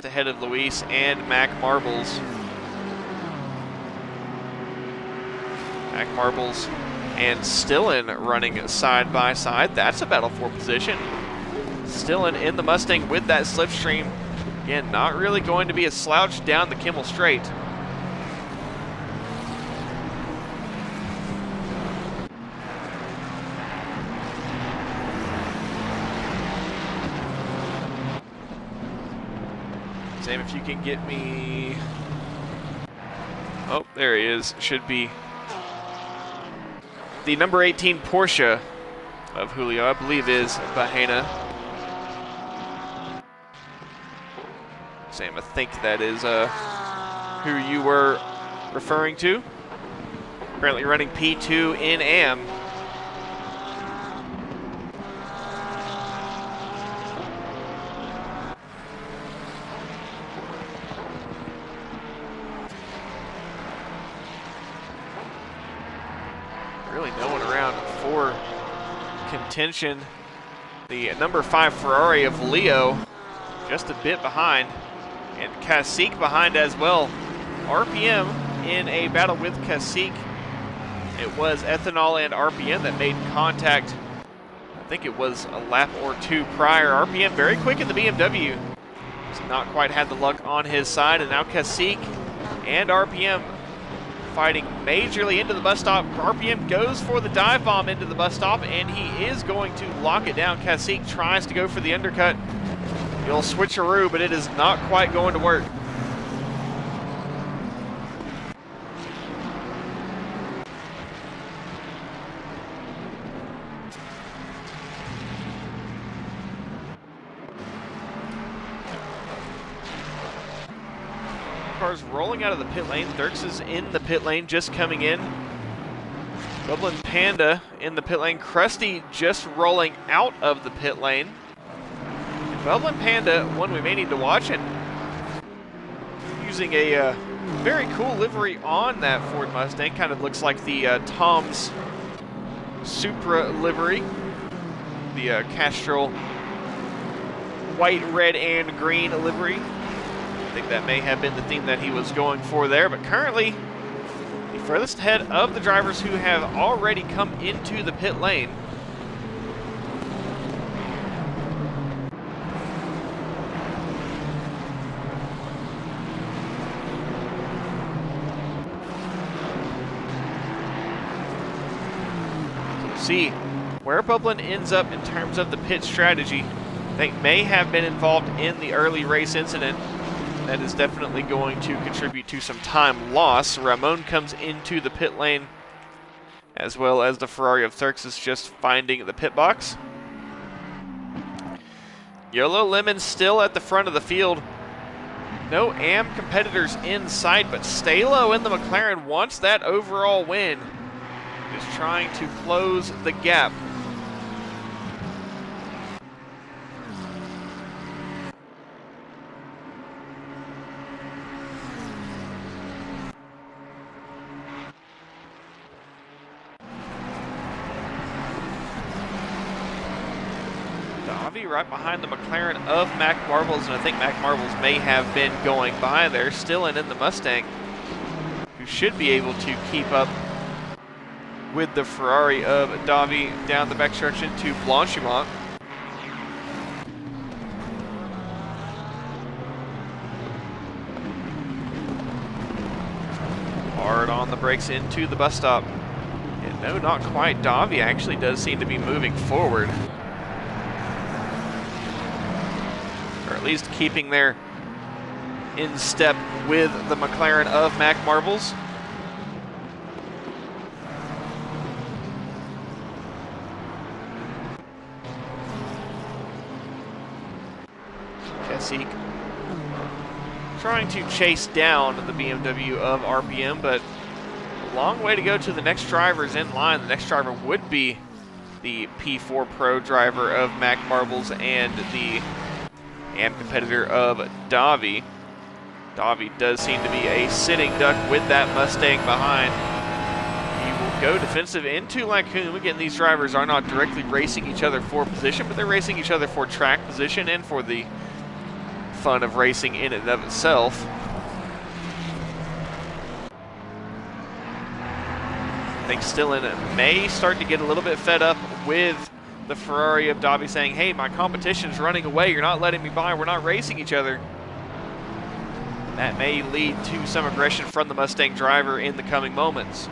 Ahead of Luis and Mac Marbles. Mac Marbles and Stillen running side by side. That's a battle for position. Stillen in the Mustang with that slipstream. Again, not really going to be a slouch down the Kimmel Straight. Sam, if you can get me... Oh, there he is. Should be the number 18 Porsche of Julio, I believe, is Bahena. Sam, I think that is who you were referring to. Apparently running P2 in AM. Really no one around for contention. The number 5 Ferrari of Leo just a bit behind, and Cacique behind as well. RPM in a battle with Cacique. It was Ethanol and RPM that made contact. I think it was a lap or two prior. RPM very quick in the BMW. Just not quite had the luck on his side, and now Cacique and RPM fighting majorly into the bus stop. RPM goes for the dive bomb into the bus stop, and he is going to lock it down. Cacique tries to go for the undercut. The old switcheroo, but it is not quite going to work. cars rolling out of the pit lane. Thurks is in the pit lane, just coming in. Bubbling Panda in the pit lane. Krusty just rolling out of the pit lane. And Bubbling Panda, one we may need to watch, and using a very cool livery on that Ford Mustang. Kind of looks like the Tom's Supra livery. The Castrol white, red, and green livery. I think that may have been the theme that he was going for there, but currently the furthest ahead of the drivers who have already come into the pit lane. So we'll see where Bublin ends up in terms of the pit strategy. I think may have been involved in the early race incident. That is definitely going to contribute to some time loss. Ramon comes into the pit lane, as well as the Ferrari of Thurks is just finding the pit box. Yolo Lemon still at the front of the field. No AM competitors in sight, but Stalo in the McLaren wants that overall win. Is trying to close the gap. Right behind the McLaren of Mac Marbles, and I think Mac Marbles may have been going by there. Still in the Mustang, who should be able to keep up with the Ferrari of Davi down the backstretch into Blanchimont. Hard on the brakes into the bus stop. And no, not quite. Davi actually does seem to be moving forward. At least keeping there in step with the McLaren of Mac Marbles. Kasich trying to chase down the BMW of RPM, but a long way to go to the next drivers in line. The next driver would be the P4 Pro driver of Mac Marbles and the AM competitor of Davi. Davi does seem to be a sitting duck with that Mustang behind. He will go defensive into Lacoon. Again, these drivers are not directly racing each other for position, but they're racing each other for track position and for the fun of racing in and of itself. I think Stillen may start to get a little bit fed up with the Ferrari of Davi saying, hey, my competition's running away, you're not letting me by, we're not racing each other. That may lead to some aggression from the Mustang driver in the coming moments.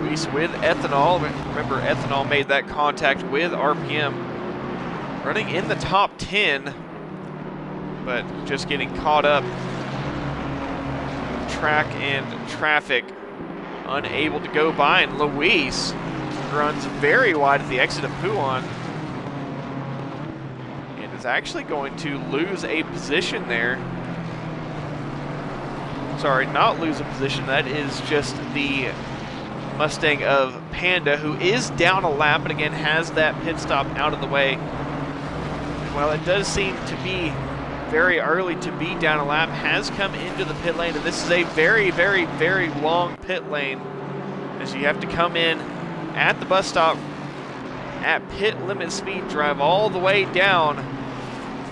Luis with Ethanol. Remember, Ethanol made that contact with RPM. Running in the top 10, but just getting caught up. Track and traffic, unable to go by, and Luis runs very wide at the exit of Pouan and is actually going to lose a position there. Sorry, not lose a position. That is just the Mustang of Panda, who is down a lap, but again has that pit stop out of the way. And while it does seem to be very early to be down a lap, has come into the pit lane, and this is a very, very, very long pit lane, as you have to come in at the bus stop at pit limit speed, drive all the way down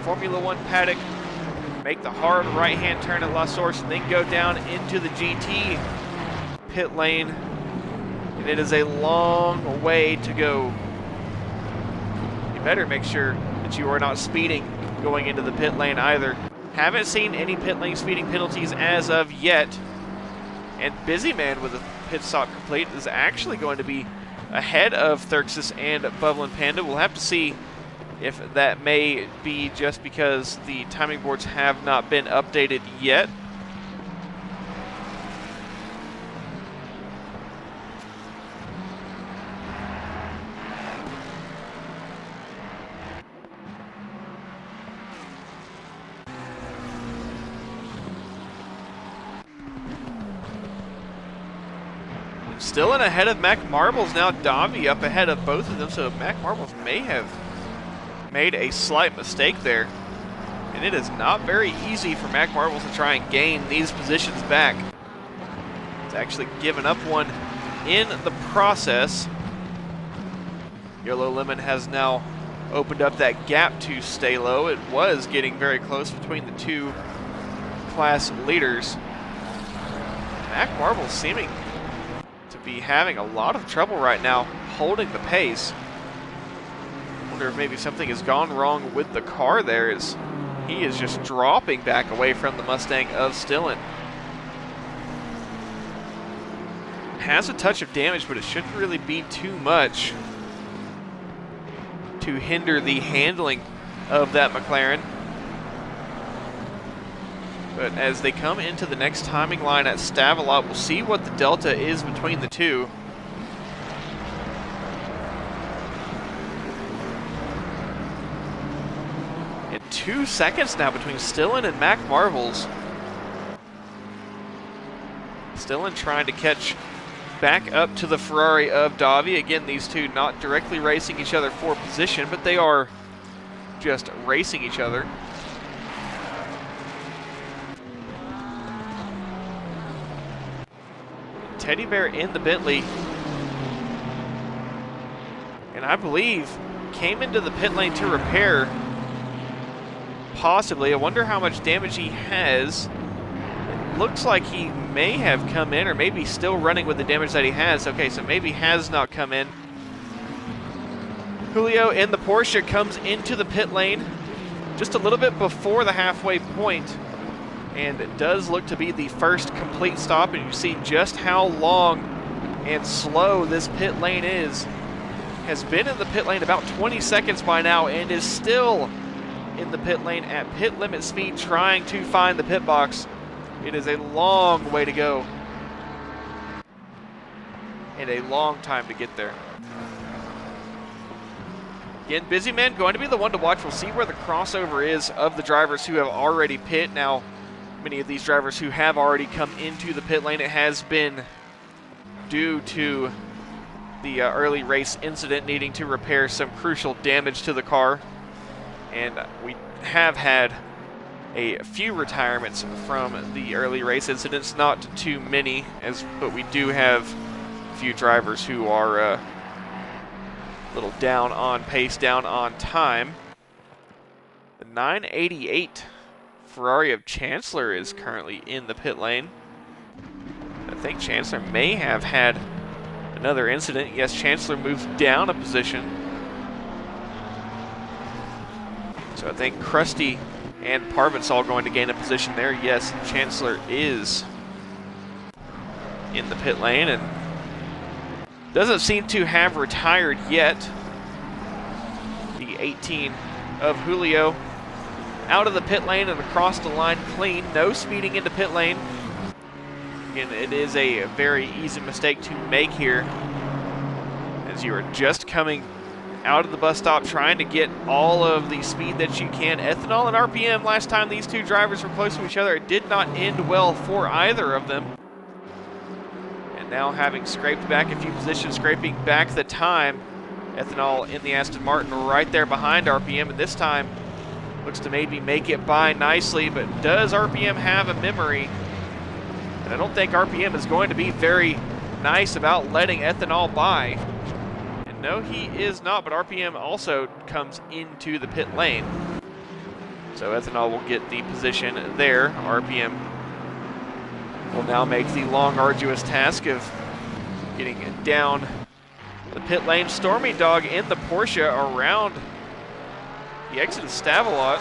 Formula One paddock, make the hard right-hand turn at La Source, and then go down into the GT pit lane, and it is a long way to go. You better make sure that you are not speeding going into the pit lane either. Haven't seen any pit lane speeding penalties as of yet. And Busy Man with a pit stop complete is actually going to be ahead of Thurxis and Bubbling Panda. We'll have to see if that may be just because the timing boards have not been updated yet. Still in ahead of Mac Marbles now. Davi up ahead of both of them, so Mac Marbles may have made a slight mistake there. And it is not very easy for Mac Marbles to try and gain these positions back. It's actually given up one in the process. Yellow Lemon has now opened up that gap to stay low. It was getting very close between the two class leaders. Mac Marbles seeming to be having a lot of trouble right now holding the pace. Wonder if maybe something has gone wrong with the car there, as he is just dropping back away from the Mustang of Stillen. Has a touch of damage, but it shouldn't really be too much to hinder the handling of that McLaren. But as they come into the next timing line at Stavelot, we'll see what the delta is between the two. And 2 seconds now between Stillen and Mac Marbles. Stillen trying to catch back up to the Ferrari of Davi. Again, these two not directly racing each other for position, but they are just racing each other. Teddy Bear in the Bentley, and I believe came into the pit lane to repair, possibly. I wonder how much damage he has. It looks like he may have come in, or maybe still running with the damage that he has. Okay, so maybe has not come in. Julio in the Porsche comes into the pit lane just a little bit before the halfway point, and it does look to be the first complete stop, and you see just how long and slow this pit lane is. Has been in the pit lane about 20 seconds by now, and is still in the pit lane at pit limit speed trying to find the pit box. It is a long way to go, and a long time to get there. Again, Busy Man going to be the one to watch. We'll see where the crossover is of the drivers who have already pit. Now, many of these drivers who have already come into the pit lane, it has been due to the early race incident needing to repair some crucial damage to the car. And we have had a few retirements from the early race incidents, not too many, but we do have a few drivers who are a little down on pace, down on time. The 988 Ferrari of Chancellor is currently in the pit lane. I think Chancellor may have had another incident. Yes, Chancellor moves down a position. So I think Krusty and Parvin's all going to gain a position there. Yes, Chancellor is in the pit lane and doesn't seem to have retired yet. The 18 of Julio out of the pit lane and across the line clean. No speeding into pit lane. Again, it is a very easy mistake to make here, as you are just coming out of the bus stop trying to get all of the speed that you can. Ethanol and RPM, last time these two drivers were close to each other, it did not end well for either of them. And now having scraped back a few positions, scraping back the time, Ethanol in the Aston Martin right there behind RPM, and this time looks to maybe make it by nicely, but does RPM have a memory? And I don't think RPM is going to be very nice about letting Ethanol by. And no, he is not, but RPM also comes into the pit lane. So Ethanol will get the position there. RPM will now make the long, arduous task of getting down the pit lane. Stormy Dog in the Porsche around the exit of Stavelot.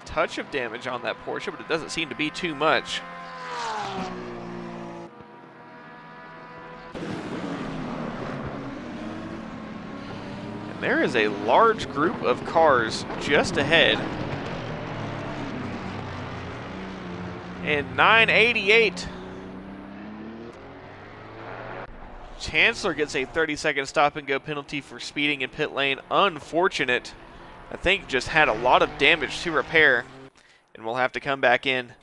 Touch of damage on that Porsche, but it doesn't seem to be too much. And there is a large group of cars just ahead. And 988. Chancellor gets a 30-second stop and go penalty for speeding in pit lane. Unfortunate I think just had a lot of damage to repair, and we'll have to come back in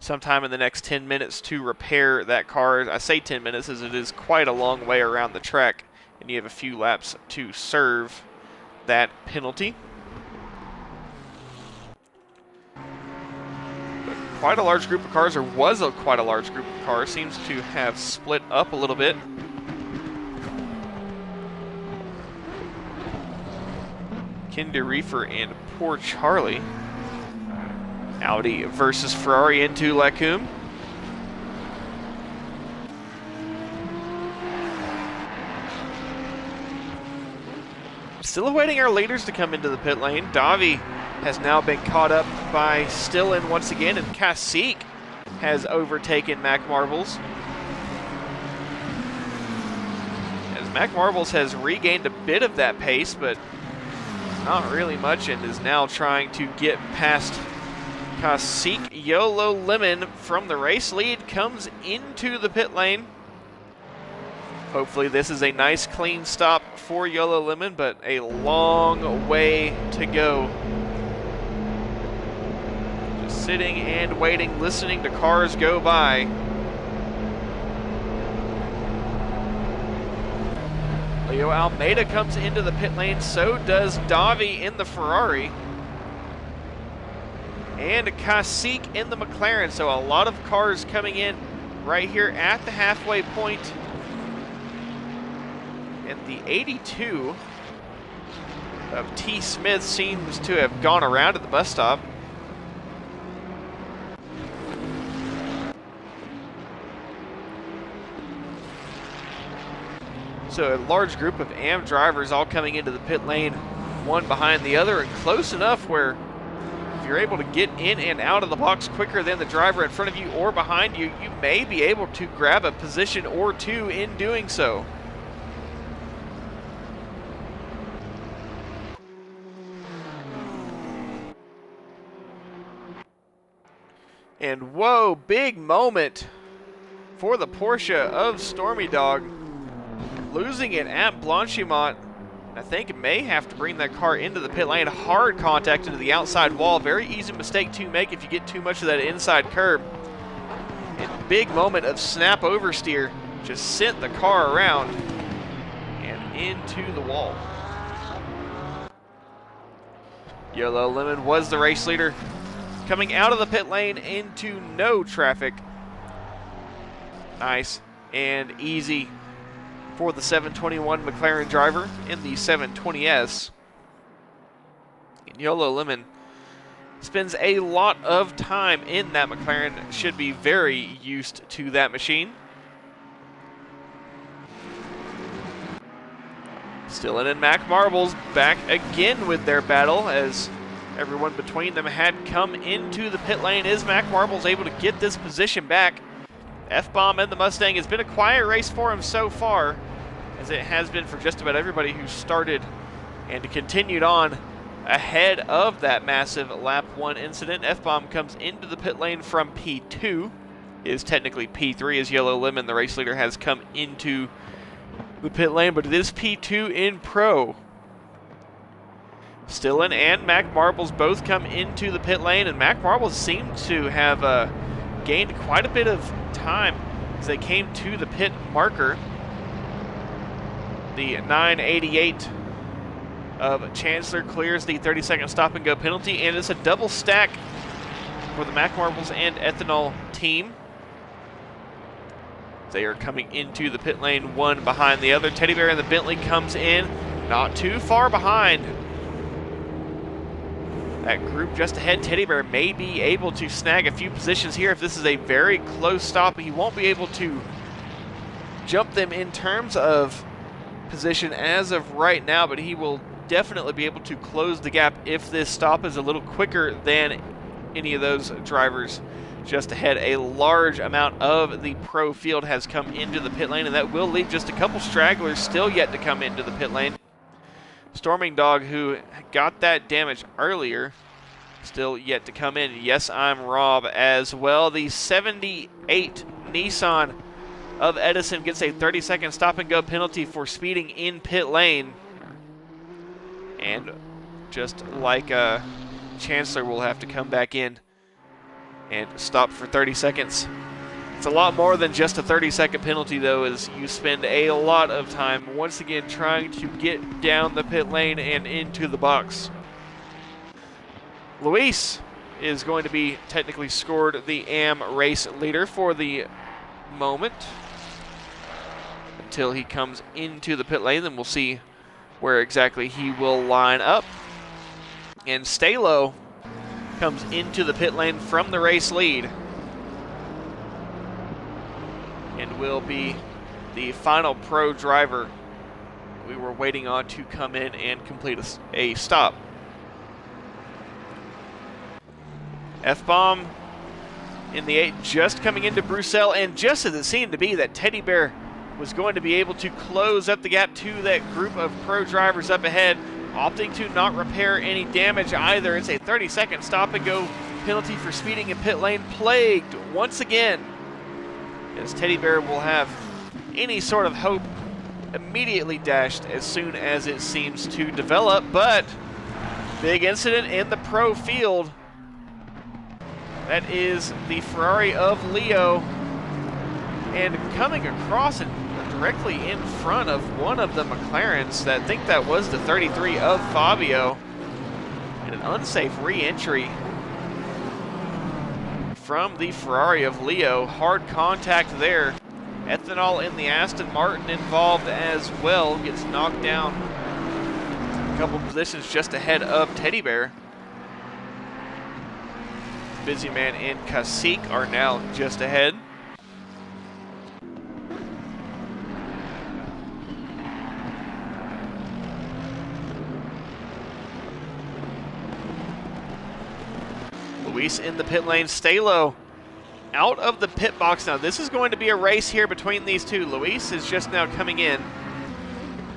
sometime in the next 10 minutes to repair that car. I say 10 minutes as it is quite a long way around the track, and you have a few laps to serve that penalty. But quite a large group of cars, or was quite a large group of cars, seems to have split up a little bit. Kinder Reefer and Poor Charlie. Audi versus Ferrari into Lacombe. Still awaiting our leaders to come into the pit lane. Davi has now been caught up by Stillen once again, and Kasich has overtaken Mac Marbles. As Mac Marbles has regained a bit of that pace, but not really much, and is now trying to get past Kasich. YOLO Lemon from the race lead comes into the pit lane. Hopefully this is a nice clean stop for YOLO Lemon, but a long way to go. Just sitting and waiting, listening to cars go by. Leo Almeida comes into the pit lane, so does Davi in the Ferrari. And Kasich in the McLaren, so a lot of cars coming in right here at the halfway point. And the 82 of T. Smith seems to have gone around at the bus stop. So a large group of AM drivers all coming into the pit lane, one behind the other, and close enough where if you're able to get in and out of the box quicker than the driver in front of you or behind you, you may be able to grab a position or two in doing so. And whoa, big moment for the Porsche of Stormy Dog. Losing it at Blanchimont. I think it may have to bring that car into the pit lane. Hard contact into the outside wall. Very easy mistake to make if you get too much of that inside curb. And big moment of snap oversteer. Just sent the car around and into the wall. YOLO Lemon was the race leader. Coming out of the pit lane into no traffic. Nice and easy for the 721 McLaren driver in the 720S. And YOLO Lemon spends a lot of time in that McLaren, should be very used to that machine. Stillen and Mac Marbles back again with their battle as everyone between them had come into the pit lane. Is Mac Marbles able to get this position back? F-Bomb and the Mustang has been a quiet race for him so far, as it has been for just about everybody who started and continued on ahead of that massive lap 1 incident. F-Bomb comes into the pit lane from P2, is technically P3 as YOLO Lemon, the race leader, has come into the pit lane, but it is P2 in Pro. Stillen and Mac Marbles both come into the pit lane, and Mac Marbles seem to have gained quite a bit of time as they came to the pit marker. The 988 of Chancellor clears the 30-second stop and go penalty, and it's a double stack for the Mac Marbles and Ethanol team. They are coming into the pit lane, one behind the other. Teddy Bear and the Bentley comes in, not too far behind. That group just ahead, Teddy Bear may be able to snag a few positions here if this is a very close stop. He won't be able to jump them in terms of position as of right now, but he will definitely be able to close the gap if this stop is a little quicker than any of those drivers just ahead. A large amount of the pro field has come into the pit lane, and that will leave just a couple stragglers still yet to come into the pit lane. Storming Dog, who got that damage earlier, still yet to come in. Yes, I'm Rob as well. The 78 Nissan of Edison gets a 30-second stop and go penalty for speeding in pit lane. And just like Chancellor will have to come back in and stop for 30 seconds. It's a lot more than just a 30-second penalty, though, as you spend a lot of time once again trying to get down the pit lane and into the box. Luis is going to be technically scored the AM race leader for the moment until he comes into the pit lane. Then we'll see where exactly he will line up. And Stalo comes into the pit lane from the race lead and will be the final pro driver we were waiting on to come in and complete a stop. F-bomb in the 8, just coming into Bruxelles, and just as it seemed to be that Teddy Bear was going to be able to close up the gap to that group of pro drivers up ahead, opting to not repair any damage either. It's a 30-second stop-and-go penalty for speeding in pit lane, plagued once again, as Teddy Bear will have any sort of hope immediately dashed as soon as it seems to develop. But big incident in the pro field. That is the Ferrari of Leo, and coming across and directly in front of one of the McLarens. I think that was the 33 of Fabio, and an unsafe re-entry from the Ferrari of Leo. Hard contact there. Ethanol in the Aston Martin involved as well, gets knocked down a couple positions just ahead of Teddy Bear. Busy Man and Kasik are now just ahead. Luis in the pit lane. Stalo out of the pit box now. This is going to be a race here between these two. Luis is just now coming in.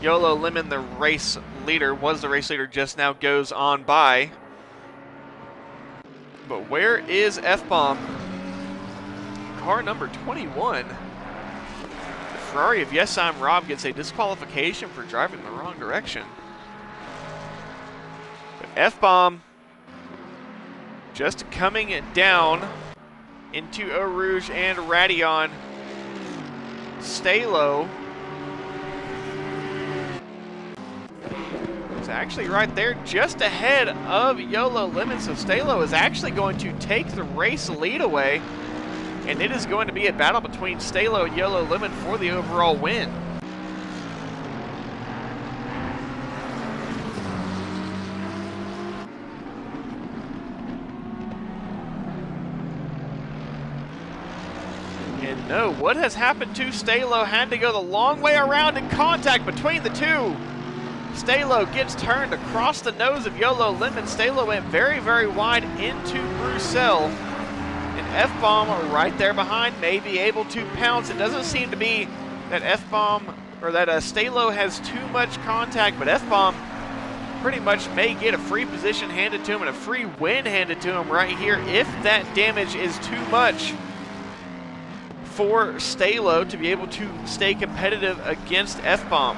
YOLO Lemon, the race leader, was the race leader just now, goes on by. But where is F-bomb? Car number 21. The Ferrari of Yes I'm Rob gets a disqualification for driving the wrong direction. But F-bomb just coming down into Eau Rouge and Radion. Stalo is actually right there just ahead of YOLO Lemon. So Stalo is actually going to take the race lead away, and it is going to be a battle between Stalo and YOLO Lemon for the overall win. And no, what has happened to Stalo? Had to go the long way around in contact between the two. Stalo gets turned across the nose of YOLO Lemon. Stalo went very, very wide into Bruxelles. And F-bomb right there behind may be able to pounce. It doesn't seem to be that F-bomb or that Stalo has too much contact, but F-bomb pretty much may get a free position handed to him and a free win handed to him right here if that damage is too much for Stalo to be able to stay competitive against F-bomb.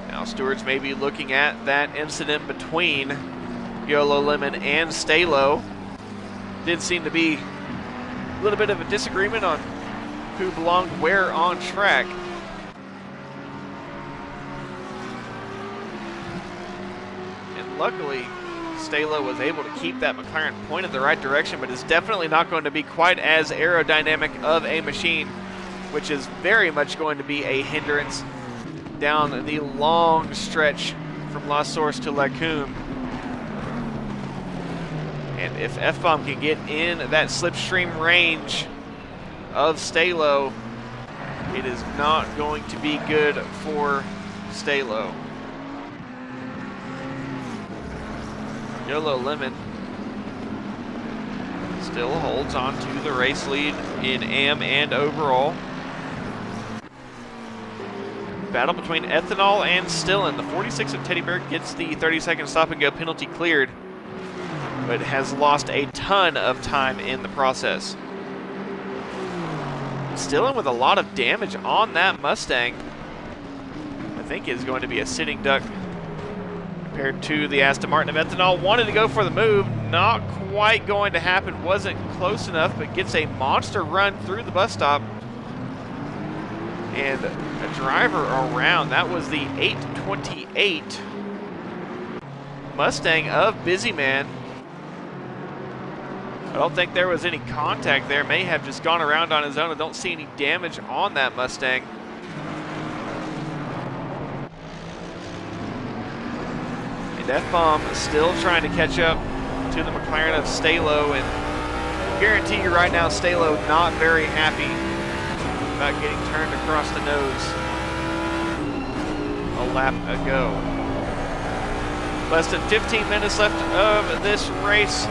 Now stewards may be looking at that incident between YOLO Lemon and Stalo. Did seem to be a little bit of a disagreement on who belonged where on track. And luckily, Stalo was able to keep that McLaren pointed the right direction, but it's definitely not going to be quite as aerodynamic of a machine, which is very much going to be a hindrance down the long stretch from La Source to Lacombe. And if F-bomb can get in that slipstream range of Stalo, it is not going to be good for Stalo. YOLO Lemon still holds on to the race lead in AM and overall. Battle between Ethanol and Stillen. The 46 of Teddy Bear gets the 30-second stop-and-go penalty cleared, but has lost a ton of time in the process. Stillen with a lot of damage on that Mustang. think is going to be a sitting duck compared to the Aston Martin of Ethanol. Wanted to go for the move, not quite going to happen, wasn't close enough, but gets a monster run through the bus stop. And a driver around. That was the 828 Mustang of Busy Man. I don't think there was any contact there. May have just gone around on his own. I don't see any damage on that Mustang. And F-Bomb still trying to catch up to the McLaren of Stalo, and I guarantee you right now Stalo not very happy about getting turned across the nose a lap ago. Less than 15 minutes left of this race.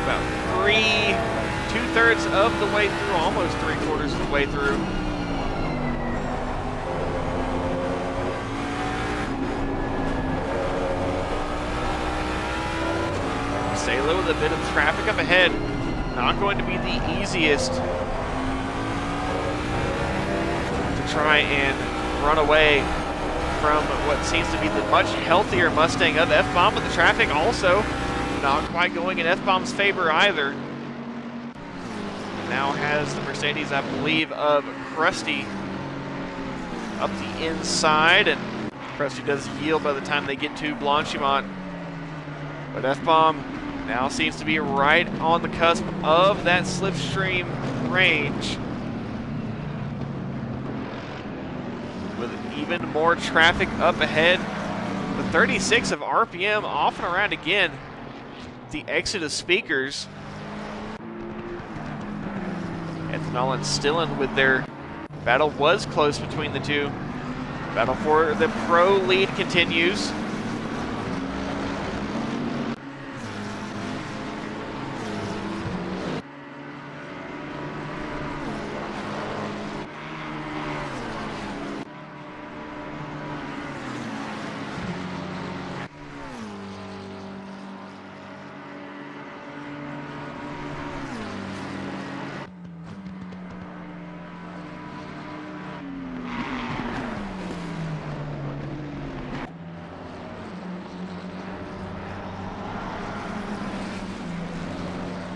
About 2/3 of the way through, almost 3/4 of the way through. Stalo with a bit of traffic up ahead. Not going to be the easiest to try and run away from what seems to be the much healthier Mustang of F-Bomb, but the traffic also not quite going in F-Bomb's favor either. Now has the Mercedes, I believe, of Krusty up the inside, and Krusty does yield by the time they get to Blanchimont. But F-Bomb now seems to be right on the cusp of that slipstream range, with even more traffic up ahead. The 36 of RPM off and around again. The exit of speakers. Ethanol and Stillen with their battle was close between the two. Battle for the pro lead continues.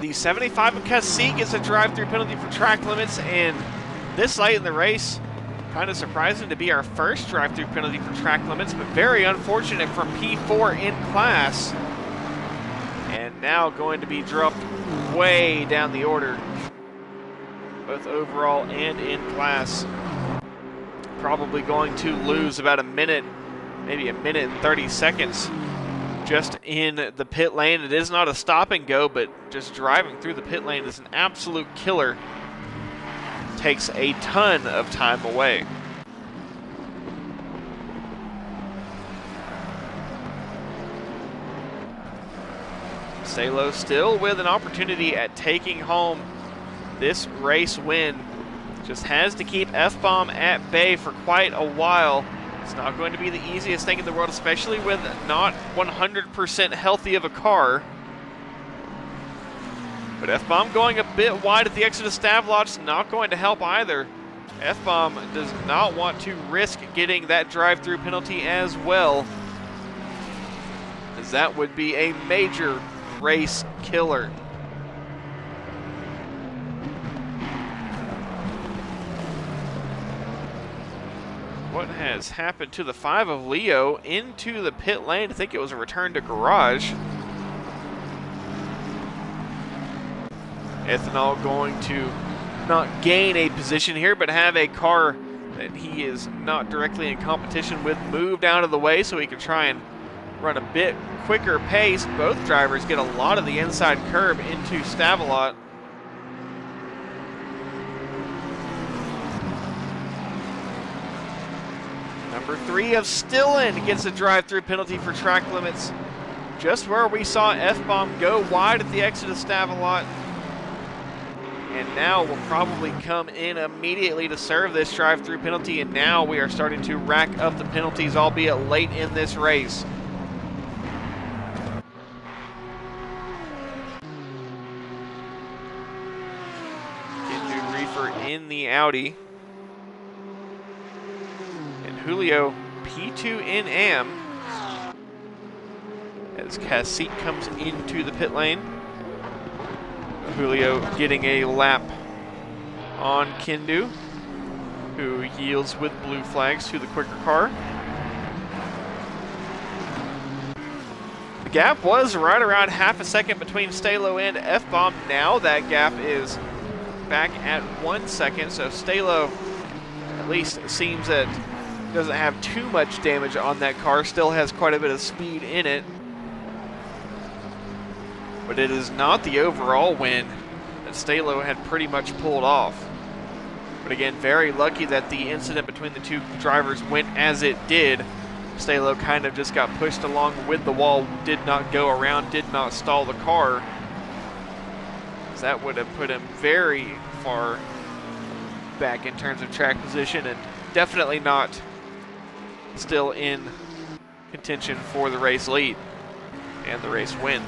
The 75 of Cacique gets a drive-through penalty for track limits, and this late in the race, kind of surprising to be our first drive-through penalty for track limits, but very unfortunate for P4 in class. And now going to be dropped way down the order, both overall and in class. Probably going to lose about a minute, maybe a minute and 30 seconds. Just in the pit lane. It is not a stop and go, but just driving through the pit lane is an absolute killer. Takes a ton of time away. Stalo still with an opportunity at taking home this race win. Just has to keep F-Bomb at bay for quite a while. It's not going to be the easiest thing in the world, especially with not 100% healthy of a car. But F-Bomb going a bit wide at the exit of Stavelot's not going to help either. F-Bomb does not want to risk getting that drive-through penalty as well, as that would be a major race killer. What has happened to the 5 of Leo into the pit lane? I think it was a return to garage. Ethanol going to not gain a position here, but have a car that he is not directly in competition with moved out of the way so he can try and run a bit quicker pace. Both drivers get a lot of the inside curb into Stavelot. Number 3 of Stillen gets a drive-through penalty for track limits, just where we saw F-Bomb go wide at the exit of Stavelot. And now will probably come in immediately to serve this drive-through penalty, and now we are starting to rack up the penalties, albeit late in this race. Get new reefer in the Audi. Julio P2 in AM as Cassette comes into the pit lane. Julio getting a lap on Kindu, who yields with blue flags to the quicker car. The gap was right around half a second between Stalo and F-Bomb. Now that gap is back at 1 second, so Stalo at least seems that doesn't have too much damage on that car, still has quite a bit of speed in it. But it is not the overall win that Stalo had pretty much pulled off. But again, very lucky that the incident between the two drivers went as it did. Stalo kind of just got pushed along with the wall, did not go around, did not stall the car. That would have put him very far back in terms of track position, and definitely not still in contention for the race lead and the race win.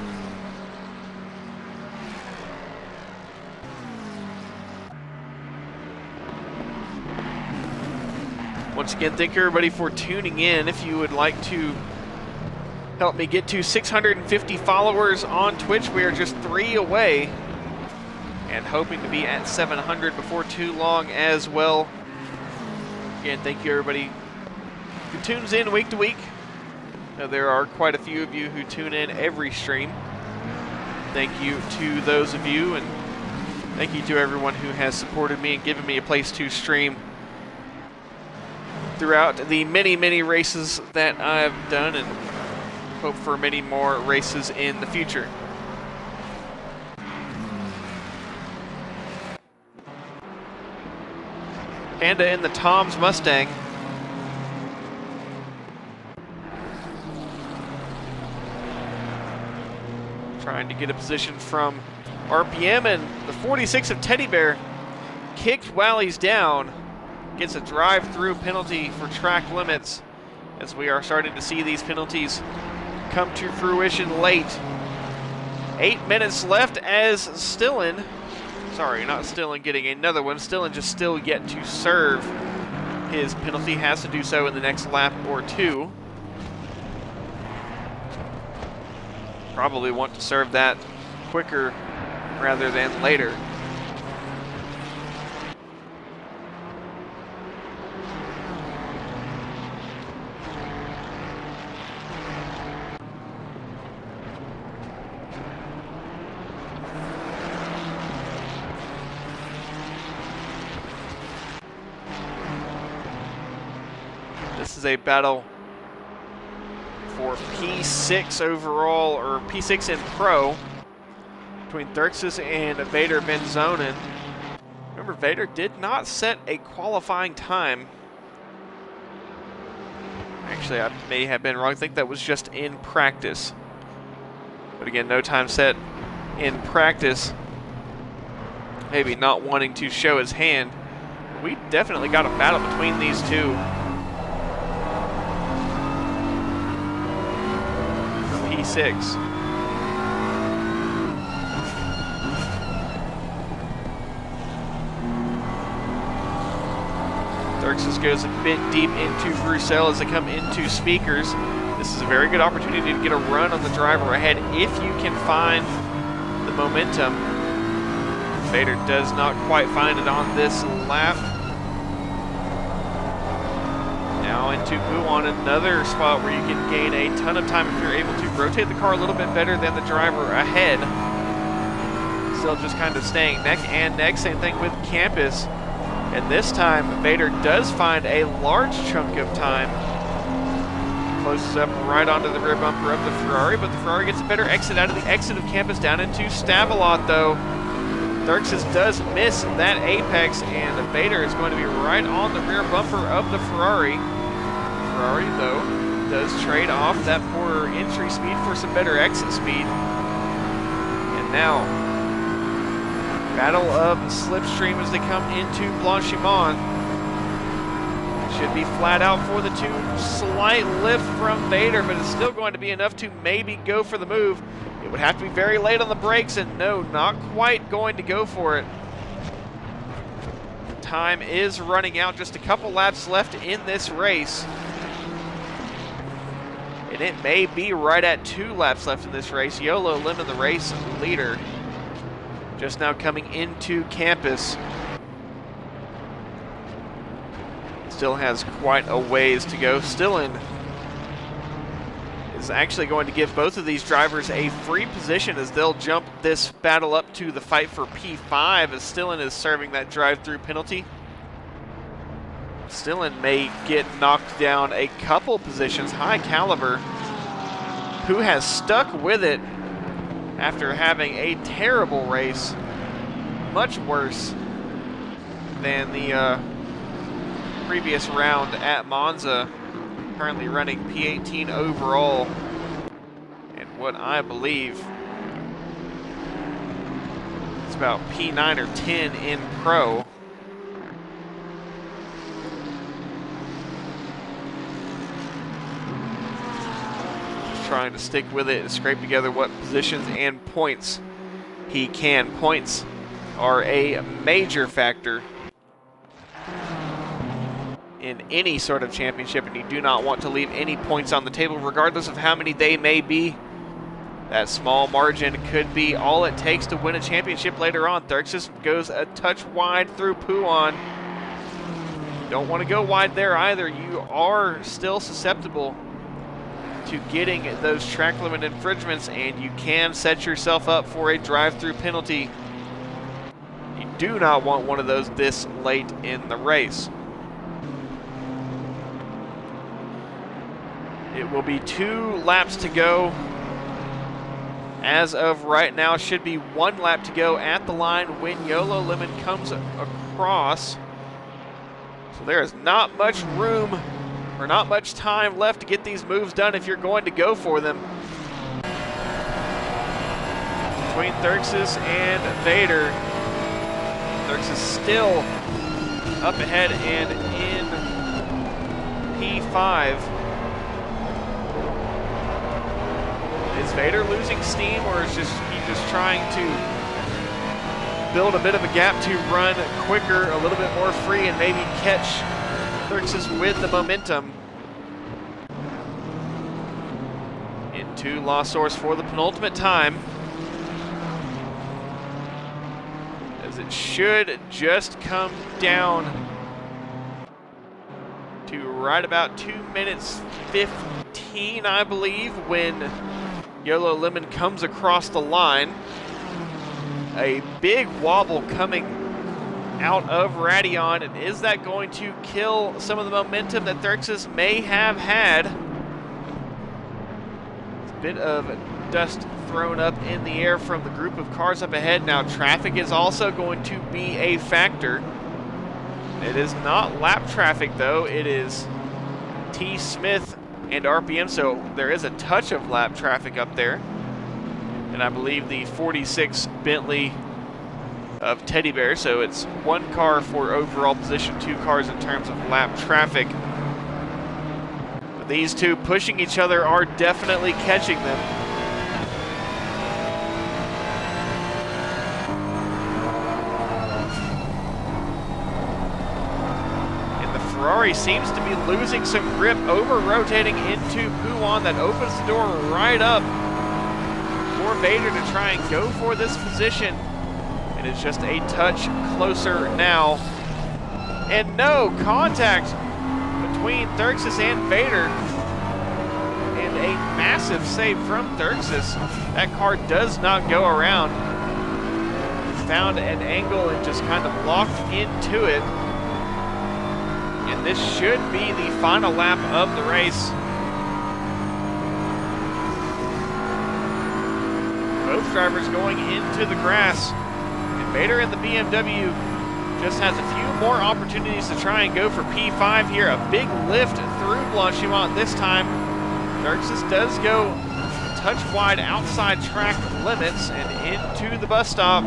Once again, thank you everybody for tuning in. If you would like to help me get to 650 followers on Twitch, we are just 3 away and hoping to be at 700 before too long as well. Again, thank you everybody who tunes in week to week. Now, there are quite a few of you who tune in every stream. Thank you to those of you, and thank you to everyone who has supported me and given me a place to stream throughout the many, many races that I've done, and hope for many more races in the future. Panda in the Tom's Mustang. Trying to get a position from RPM, and the 46 of Teddy Bear kicked while he's down. Gets a drive-through penalty for track limits, as we are starting to see these penalties come to fruition late. 8 minutes left as Stillen, sorry, not Stillen getting another one, Stillen just still yet to serve his penalty, has to do so in the next lap or two. Probably want to serve that quicker rather than later. This is a battle for P6 overall, or P6 in Pro, between Thurxis and Vader Benzonen. Remember, Vader did not set a qualifying time. Actually, I may have been wrong. I think that was just in practice. But again, no time set in practice. Maybe not wanting to show his hand. We definitely got a battle between these two. P6. Thurxis goes a bit deep into Bruxelles as they come into speakers. This is a very good opportunity to get a run on the driver ahead if you can find the momentum. Vader does not quite find it on this lap. Now into Buon, another spot where you can gain a ton of time if you're able to rotate the car a little bit better than the driver ahead. Still just kind of staying neck and neck. Same thing with Campus. And this time, Vader does find a large chunk of time. Closes up right onto the rear bumper of the Ferrari, but the Ferrari gets a better exit out of the exit of Campus down into Stavelot, though. Thurxis does miss that apex, and Vader is going to be right on the rear bumper of the Ferrari. Ferrari, though, does trade off that poorer entry speed for some better exit speed. And now, battle of slipstream as they come into Blanchimont. Should be flat out for the two. Slight lift from Vader, but it's still going to be enough to maybe go for the move. It would have to be very late on the brakes, and no, not quite going to go for it. time is running out. Just a couple laps left in this race. And it may be right at 2 laps left in this race. YOLO Lemon, the race leader, just now coming into campus. Still has quite a ways to go. Stillin is actually going to give both of these drivers a free position as they'll jump this battle up to the fight for P5 as Stillin is serving that drive-through penalty. Stillin may get knocked down a couple positions. High Caliber, who has stuck with it after having a terrible race, much worse than the previous round at Monza, currently running P18 overall, and what I believe is about P9 or 10 in pro. Just trying to stick with it and scrape together what positions and points he can. Points are a major factor in any sort of championship, and you do not want to leave any points on the table, regardless of how many they may be. That small margin could be all it takes to win a championship later on. Therxis goes a touch wide through Puan. Don't want to go wide there either. You are still susceptible to getting those track limit infringements, and you can set yourself up for a drive-through penalty. You do not want one of those this late in the race. It will be 2 laps to go. As of right now, should be 1 lap to go at the line when YOLO Lemon comes across. So there is not much room or not much time left to get these moves done if you're going to go for them. Between Therxis and Vader. Therxis still up ahead and in P5. Is Vader losing steam, or is he just trying to build a bit of a gap to run quicker, a little bit more free, and maybe catch Therxis with the momentum? Into Lost Source for the penultimate time, as it should just come down to right about 2 minutes 15, I believe, when YOLO Lemon comes across the line. A big wobble coming out of Radion, and is that going to kill some of the momentum that Therxis may have had? A bit of dust thrown up in the air from the group of cars up ahead. Now traffic is also going to be a factor. It is not lap traffic though, it is T. Smith and RPM, so there is a touch of lap traffic up there. And I believe the 46 Bentley of Teddy Bear, so it's 1 car for overall position, 2 cars in terms of lap traffic. But these two pushing each other are definitely catching them. Ferrari seems to be losing some grip, over-rotating into Puan. That opens the door right up for Vader to try and go for this position. It is just a touch closer now. And no contact between Therxis and Vader. And a massive save from Therxis. That car does not go around. Found an angle and just kind of locked into it. And this should be the final lap of the race. Both drivers going into the grass. And Vader in the BMW just has a few more opportunities to try and go for P5 here. A big lift through Blanchimont this time. Therxis does go a touch wide outside track limits and into the bus stop.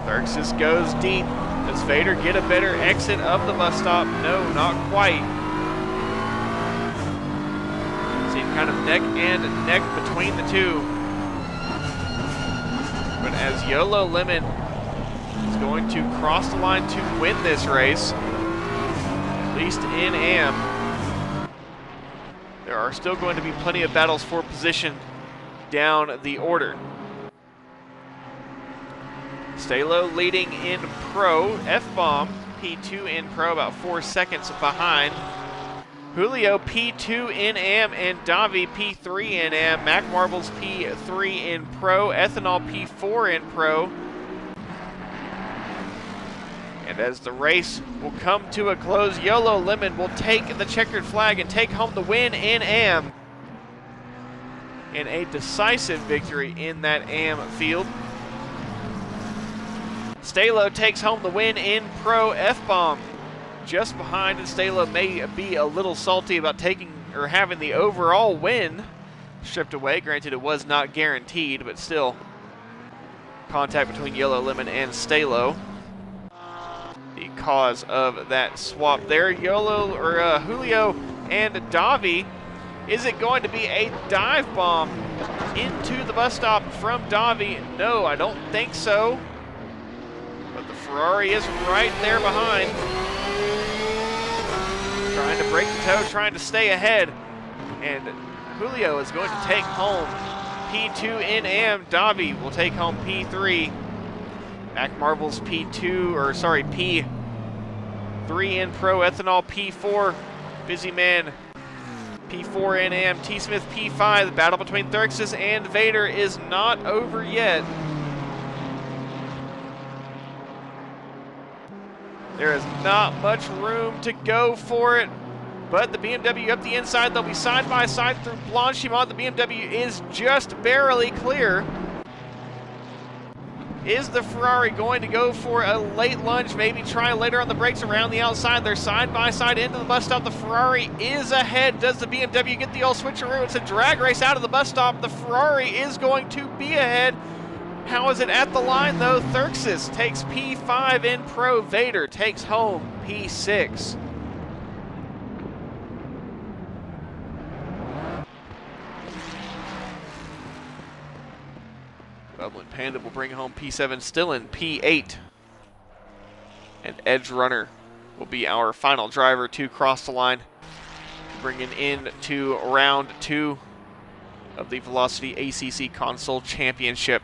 Therxis goes deep. Does Vader get a better exit of the bus stop? No, not quite. Seem kind of neck and neck between the two. But as YOLO Lemon is going to cross the line to win this race, at least in AM. There are still going to be plenty of battles for position down the order. Stalo leading in Pro, F-Bomb, P2 in Pro, about 4 seconds behind. Julio P2 in AM and Davi P3 in AM. Mac Marbles P3 in Pro, Ethanol P4 in Pro. And as the race will come to a close, YOLO Lemon will take the checkered flag and take home the win in AM. In a decisive victory in that AM field. Stalo takes home the win in Pro. F-Bomb just behind, and Stalo may be a little salty about taking or having the overall win stripped away. Granted, it was not guaranteed, but still, contact between YOLO Lemon and Stalo, the cause of that swap there. Julio and Davi. Is it going to be a dive bomb into the bus stop from Davi? No, I don't think so. But the Ferrari is right there behind. Trying to break the toe, trying to stay ahead. And Julio is going to take home P2 in AM. Davi will take home P3. Mac Marvel's P3 in Pro. Ethanol P4. Busy Man P4 in AM. T-Smith P5. The battle between Thurxis and Vader is not over yet. There is not much room to go for it, but the BMW up the inside. They'll be side by side through Blanchimont. The BMW is just barely clear. Is the Ferrari going to go for a late lunge, maybe try later on the brakes around the outside? They're side by side into the bus stop. The Ferrari is ahead. Does the BMW get the old switcheroo? It's a drag race out of the bus stop. The Ferrari is going to be ahead. How is it at the line, though? Thurxis takes P5 in Pro. Vader takes home P6. Bubbling Panda will bring home P7, still in P8. And Edge Runner will be our final driver to cross the line, bringing in to round 2 of the Velocity ACC Console Championship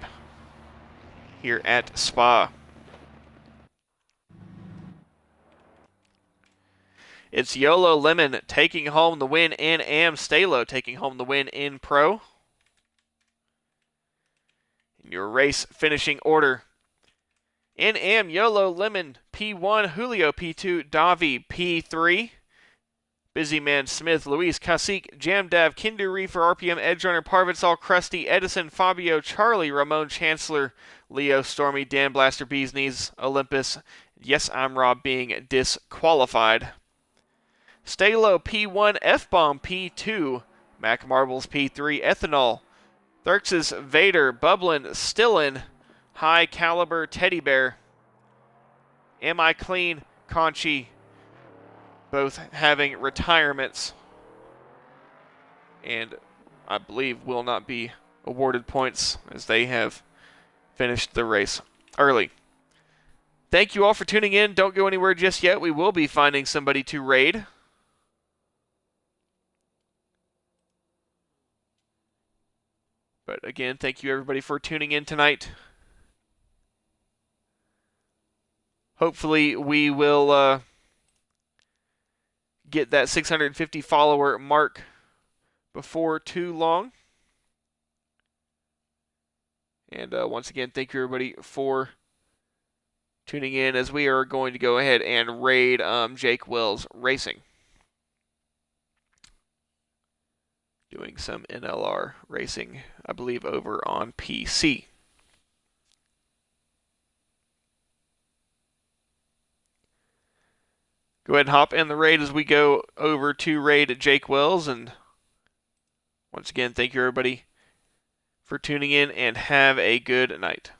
here at Spa. It's YOLO Lemon taking home the win in AM. Stalo taking home the win in Pro. In your race finishing order: in AM, YOLO Lemon P1, Julio P2, Davi P3, Busy Man Smith, Luis, Cacique, Jamdav, Kinder Reefer, RPM, Edge Runner, Parvitz, Krusty, Edison, Fabio, Charlie, Ramon, Chancellor, Leo, Stormy, Dan Blaster, Bees Knees, Olympus, Yes I'm Rob being disqualified. Stalo P1, F-Bomb P2, Mac Marbles P3, Ethanol, Thurxis, Vader, Bublin, Stillin, High Caliber, Teddy Bear, Am I Clean, Conchi, both having retirements, and I believe will not be awarded points as they have finished the race early. Thank you all for tuning in. Don't go anywhere just yet. We will be finding somebody to raid. But again, thank you everybody for tuning in tonight. Hopefully we will get that 650 follower mark before too long. And once again, thank you everybody for tuning in as we are going to go ahead and raid Jake Wells Racing. Doing some NLR racing, I believe, over on PC. Go ahead and hop in the raid as we go over to raid Jake Wells. And once again, thank you everybody for tuning in and have a good night.